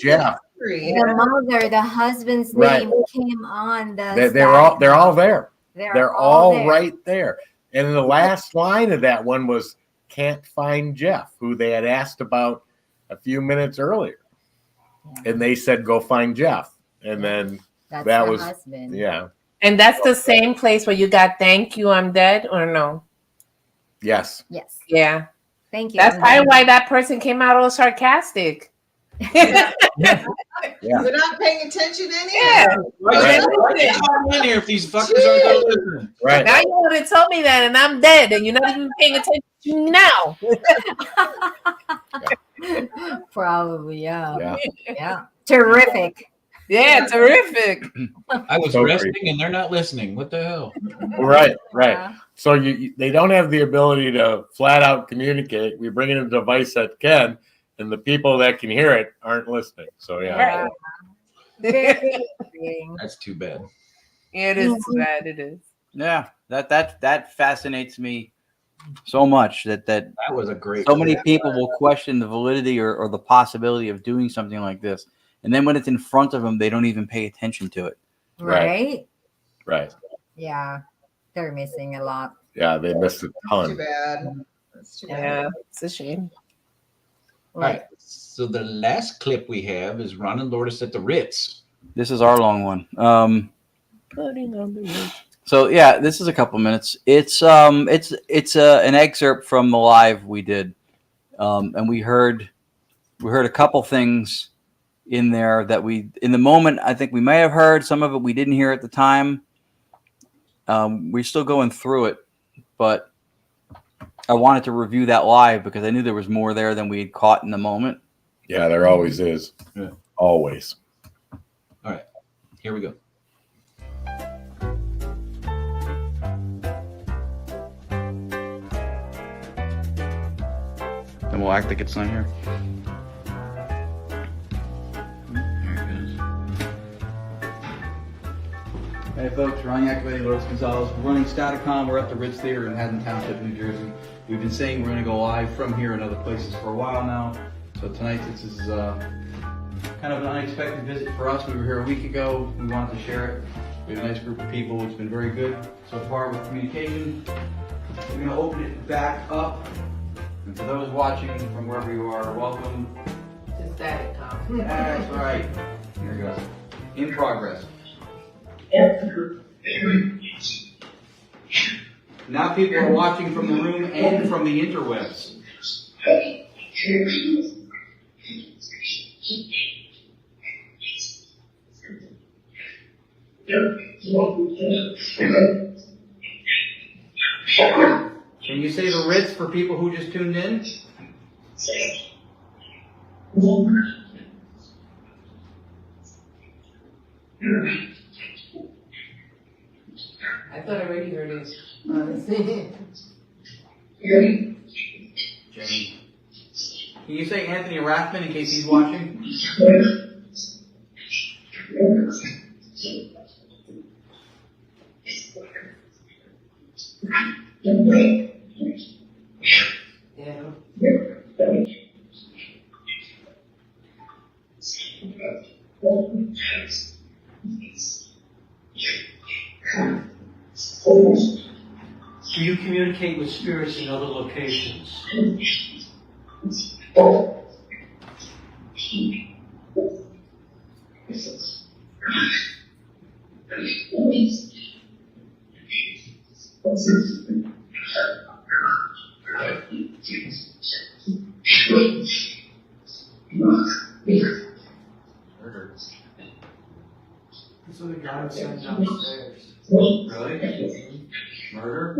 Jeff. The mother, the husband's Right. name came on the. They're all there. They're all there. right there. And the last line of that one was "Can't find Jeff," who they had asked about a few minutes earlier, and they said, "Go find Jeff." And then That's that the was husband. yeah. And that's the same place where you got "Thank You, I'm Dead," or no? Yes. Yes. Yeah. Thank you. That's probably why that person came out all sarcastic. Yeah. We're not paying attention anyway. Yeah. Why in here if these fuckers aren't listening? Right. Now you want to tell me that, and I'm dead, and you're not even paying attention to me now. Probably, yeah. Yeah. Yeah. Terrific. Yeah, terrific. I was So resting great. and they're not listening. What the hell? Right. So they don't have the ability to flat out communicate. We bring in a device that can, and the people that can hear it aren't listening. So yeah. That's too bad. It is bad. It is. Yeah, that fascinates me so much that That was a great. so many people will question the validity or the possibility of doing something like this. And then when it's in front of them, they don't even pay attention to it. Right? Right. Yeah. They're missing a lot. Yeah, they missed a Too ton. bad. That's too bad. Yeah, it's a shame. All right. So the last clip we have is Ron and Lourdes at the Ritz. This is our long one. Putting on the Ritz. So yeah, this is a couple minutes. It's an excerpt from the live we did, and we heard a couple things in there that in the moment I think we may have heard. Some of it we didn't hear at the time. We're still going through it, but I wanted to review that live because I knew there was more there than we had caught in the moment. Yeah, there always is. Yeah. Always. All right. Here we go. Then we'll act like it's not here. Hey folks, Ron Yakavay, Lourdes Gonzalez. We're running Staticon. We're at the Ritz Theater in Haddon Township, New Jersey. We've been saying we're going to go live from here and other places for a while now. So tonight, this is kind of an unexpected visit for us. We were here a week ago. We wanted to share it. We have a nice group of people. It's been very good so far with communication. We're going to open it back up. And for those watching from wherever you are, welcome. To Staticon. That's right. Here it goes. In progress. Now people are watching from the room and from the interwebs. Can you say the Ritz for people who just tuned in? I thought I already heard it. Honestly. Jenny. Can you say Anthony Rathman in case he's watching? Yeah. Do you communicate with spirits in other locations? That's what the guy said downstairs. Really? Murder?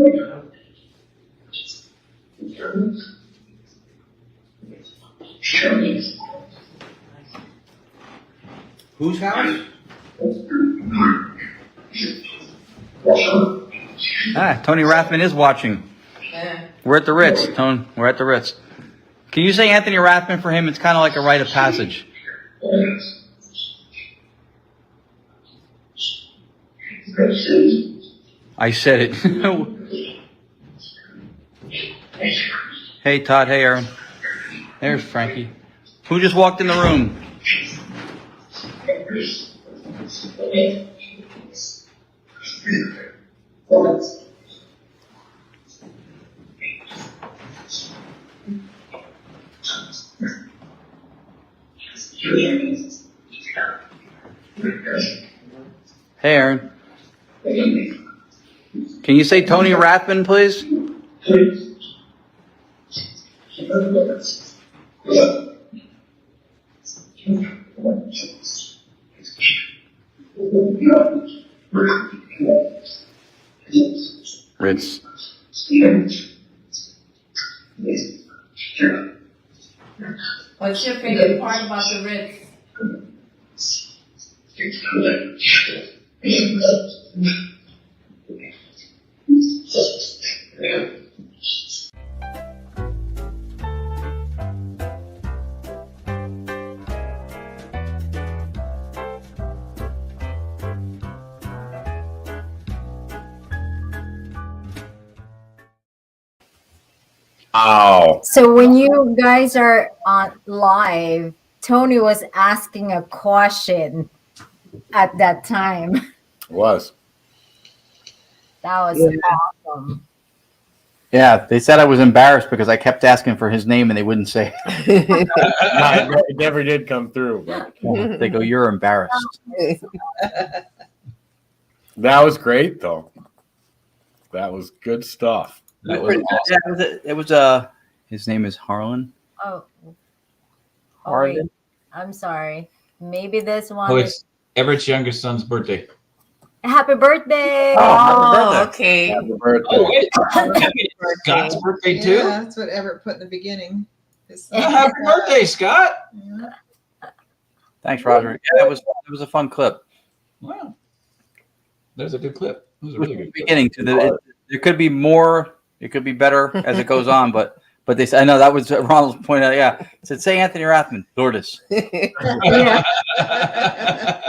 Whose house? Tony Rathman is watching. Yeah. We're at the Ritz, Tone. We're at the Ritz. Can you say Anthony Rathman for him? It's kind of like a rite of passage. I said it. Hey, Todd. Hey, Aaron. There's Frankie. Who just walked in the room? Hey, Aaron. Can you say Tony Rathman, please? Ritz. What's your favorite part about the Ritz? Oh. So when you guys are on live, Tony was asking a question at that time. It was. That was awesome. Yeah, they said I was embarrassed because I kept asking for his name and they wouldn't say. It never did come through. But. They go, "You're embarrassed." That was great, though. That was good stuff. That was awesome. It was his name is Harlan. Oh, Harlan. wait. I'm sorry. Maybe this one. Oh, is... it's Everett's youngest son's birthday. Happy birthday! Oh, okay. Happy birthday. Oh, wait. Scott's birthday too? Yeah, that's what Everett put in the beginning. Happy birthday, Scott! Yeah. Thanks, Roger. Yeah, it was a fun clip. Wow, that was a good clip. It was a really good clip. Beginning to there could be more. It could be better as it goes on, but they said, I know that was Ronald pointed out. Yeah, it said, "Say Anthony Rathman, Lourdes." Yeah.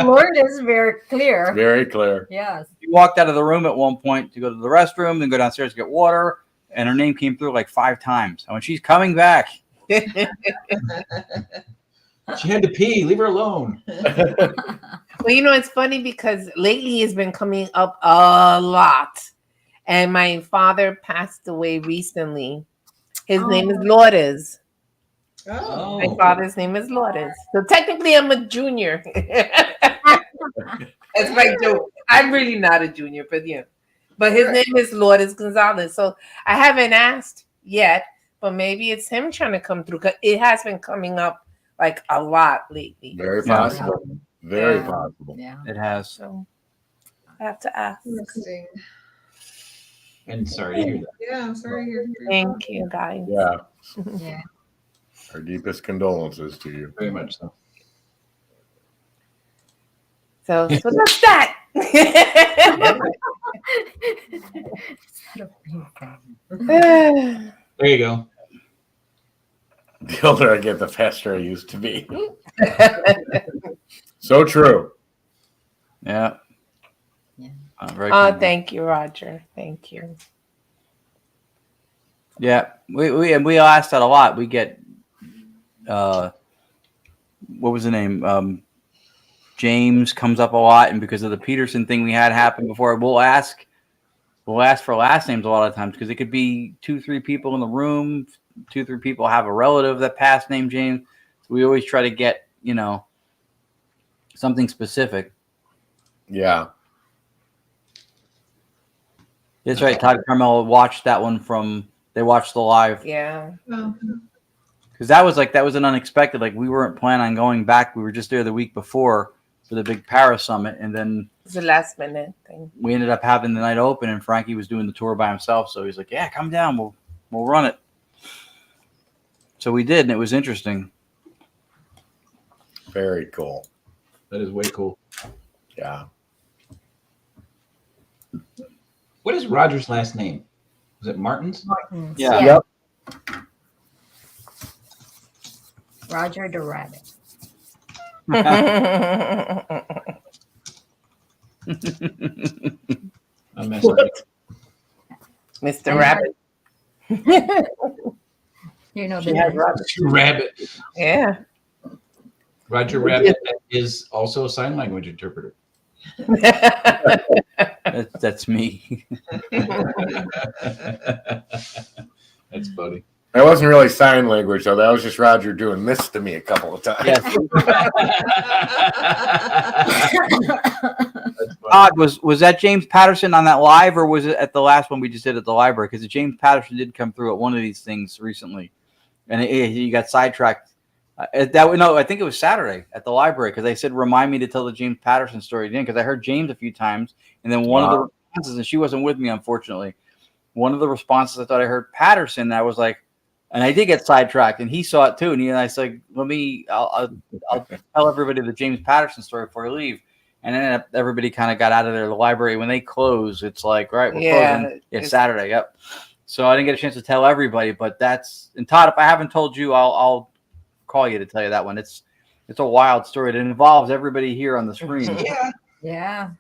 Lord is very clear. Very clear. Yes. She walked out of the room at one point to go to the restroom, then go downstairs to get water, and her name came through like 5 times. And when she's coming back, She had to pee. Leave her alone. Well, you know, it's funny because lately it's been coming up a lot. And my father passed away recently. His name is Lourdes. Oh. My father's name is Lourdes. So technically I'm a junior. That's my joke. I'm really not a junior, but yeah. But his name is Lourdes Gonzalez. So I haven't asked yet, but maybe it's him trying to come through because it has been coming up like a lot lately. Very possible. Very possible. Yeah. it has. So I have to ask. Interesting. And sorry to hear that. Yeah, I'm sorry to hear. Thank you, guys. Yeah. Yeah. Our deepest condolences to you. Very much so. So that's that. There you go. The older I get, the faster I used to be. So true. Yeah. Very Oh, cool. thank you, Roger. Thank you. Yeah, we asked that a lot. We get what was the name? James comes up a lot, and because of the Peterson thing we had happen before, we'll ask for last names a lot of times because it could be 2-3 people in the room, 2-3 people have a relative that passed named James. So we always try to get something specific. Yeah. That's right. Todd Carmel watched that one they watched the live. Yeah. Oh. Because that was an unexpected, like we weren't planning on going back. We were just there the week before for the big Paris summit. And then It's a last minute thing. we ended up having the night open and Frankie was doing the tour by himself. So he's like, yeah, come down. We'll run it. So we did. And it was interesting. Very cool. That is way cool. Yeah. What is Roger's last name? Was it Martins? Martins. Yeah. Yep. Roger the Rabbit. I messed up. Mr. Rabbit. You know She the has name. Rabbit. Rabbit. Yeah. Roger Rabbit is also a sign language interpreter. That's me. That's funny. That wasn't really sign language, though. That was just Roger doing this to me a couple of times. Yes. Todd, was that James Patterson on that live, or was it at the last one we just did at the library? Because James Patterson did come through at one of these things recently, and he got sidetracked. I think it was Saturday at the library because they said remind me to tell the James Patterson story again because I heard James a few times, and then one of the responses, and she wasn't with me unfortunately. One of the responses I thought I heard Patterson, and I was like. And I did get sidetracked, and he saw it too. And I said, I'll tell everybody the James Patterson story before I leave." And then everybody kind of got out of there. The library, when they close, it's like, right, we're closing. It's Saturday. Yep. So I didn't get a chance to tell everybody, but and Todd, if I haven't told you, I'll call you to tell you that one. It's a wild story. It involves everybody here on the screen. Yeah.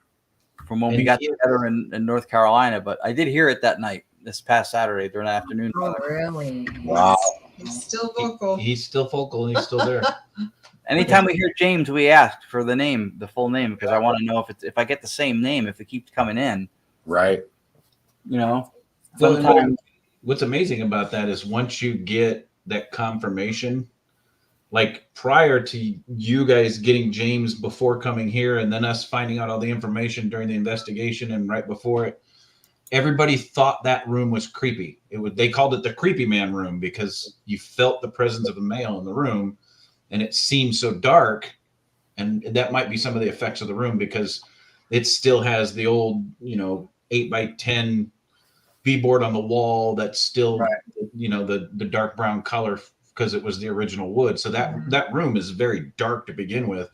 From when we got together in North Carolina, but I did hear it that night this past Saturday during the afternoon. Oh, really? Wow. He's still vocal. He's still vocal. He's still there. Anytime we hear James, we ask for the name, the full name, because I want to know if I get the same name, if it keeps coming in. Right. You know, Well, sometimes. What's amazing about that is once you get that confirmation, like prior to you guys getting James before coming here and then us finding out all the information during the investigation and right before it, everybody thought that room was creepy. They called it the creepy man room because you felt the presence of a male in the room and it seemed so dark. And that might be some of the effects of the room because it still has the old, 8x10 B-board on the wall that's still, the dark brown color because it was the original wood. So that room is very dark to begin with.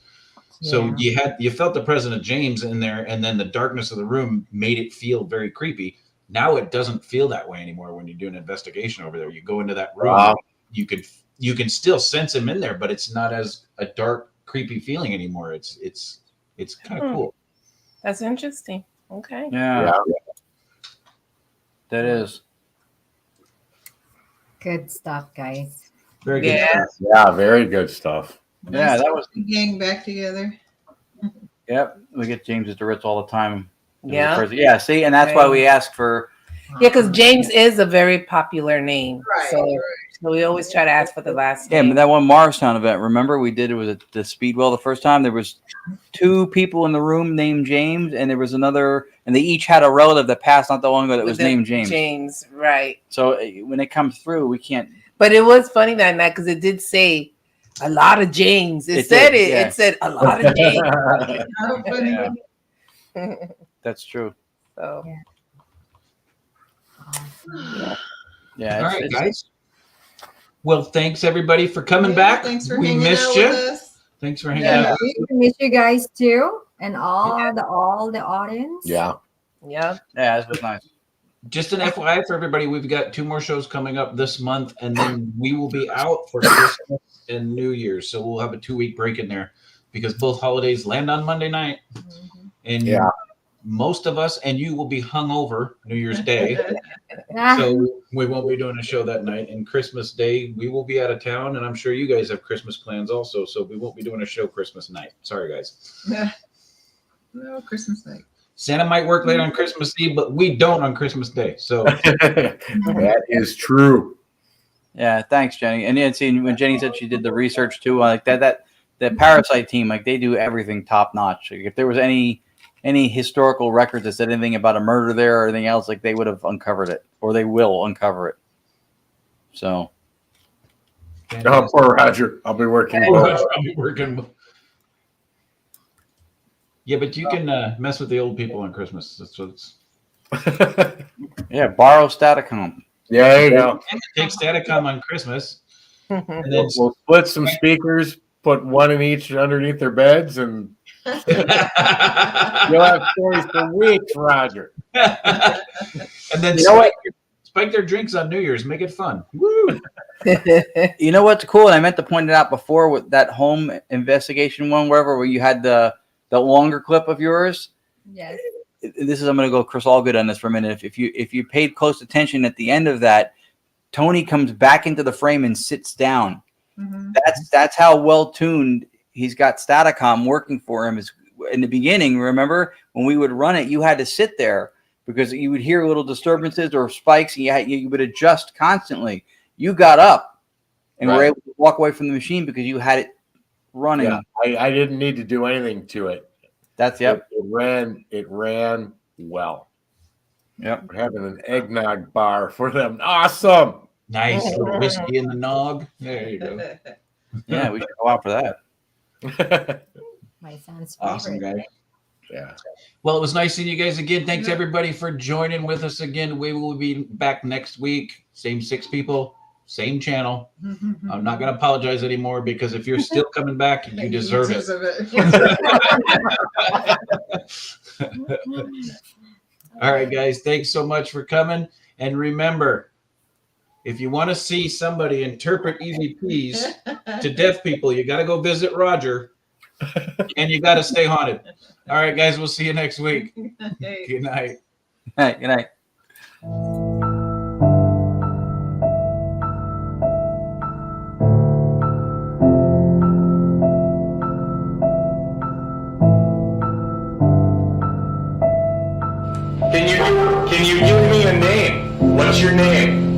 So you felt the presence of James in there, and then the darkness of the room made it feel very creepy. Now it doesn't feel that way anymore when you do an investigation over there. You go into that room, Wow. you can still sense him in there, but it's not as a dark, creepy feeling anymore. It's kind of cool. That's interesting. Okay. Yeah. That is. Good stuff, guys. Very good. Yeah. Yeah, very good stuff. Yeah, that was. Gang back together. Yep, we get James at the Ritz all the time. Yeah. Yeah, see, and that's why we ask for. Yeah, because James is a very popular name. Right, So, right. so we always try to ask for the last Yeah, name. but that one Morristown event, remember we did it was at the Speedwell the first time. There was 2 people in the room named James, and there was another, and they each had a relative that passed not that long ago that was named James. James, right. So when it comes through, we can't. But it was funny that night because it did say a lot of James. It did, it. yeah. It said a lot of James. How funny. Yeah. That's true. So Yeah. All right, guys. Well, thanks everybody for coming Yeah, back. thanks for we hanging missed out you. with us. Thanks for hanging Yeah. out. We miss you guys too, and all the audience. Yeah. yeah. Yeah, this was nice. Just an FYI for everybody, we've got 2 more shows coming up this month, and then we will be out for Christmas and New Year's. So we'll have a 2-week break in there because both holidays land on Monday night. And most of us and you will be hungover New Year's Day. So we won't be doing a show that night. And Christmas Day, we will be out of town. And I'm sure you guys have Christmas plans also. So we won't be doing a show Christmas night. Sorry, guys. No, Christmas night. Santa might work late on Christmas Eve, but we don't on Christmas Day. So That is true. Yeah, thanks, Jenny. And yeah, see, when Jenny said she did the research too, like that Parasite team, like they do everything top notch. Like, if there was any historical records that said anything about a murder there or anything else, like they would have uncovered it, or they will uncover it. So, Oh, poor Roger. I'll be working. I'll be working. Yeah, but you can mess with the old people on Christmas. That's what it's. yeah, borrow Staticom. Yeah, there you go. Take Staticom on Christmas. And then We'll split some speakers, put one in each underneath their beds, and you'll have stories for weeks, Roger. and then You know what? spike their drinks on New Year's. Make it fun. Woo! You know what's cool? And I meant to point it out before with that home investigation one, where you had the longer clip of yours. Yes. This is, I'm going to go Chris Allgood on this for a minute. If you paid close attention at the end of that, Tony comes back into the frame and sits down. Mm-hmm. That's how well tuned he's got Staticom working for him. Is in the beginning, remember when we would run it, you had to sit there because you would hear little disturbances or spikes, and you would adjust constantly. You got up and were able to walk away from the machine because you had it running. Yeah, I didn't need to do anything to it. That's It ran well. Yep. We're having an eggnog bar for them. Awesome. Nice little whiskey in the nog. There you go. Yeah, we should go out for that. My son's Awesome, favorite. guys. Yeah. Well, it was nice seeing you guys again. Thanks everybody for joining with us again. We will be back next week. Same 6 people, same channel. I'm not going to apologize anymore because if you're still coming back, you deserve it. All right, guys. Thanks so much for coming. And remember, if you want to see somebody interpret EVPs to deaf people, you got to go visit Roger and you got to stay haunted. All right, guys. We'll see you next week. Good night. All right, good night. Can you give me a name? What's your name?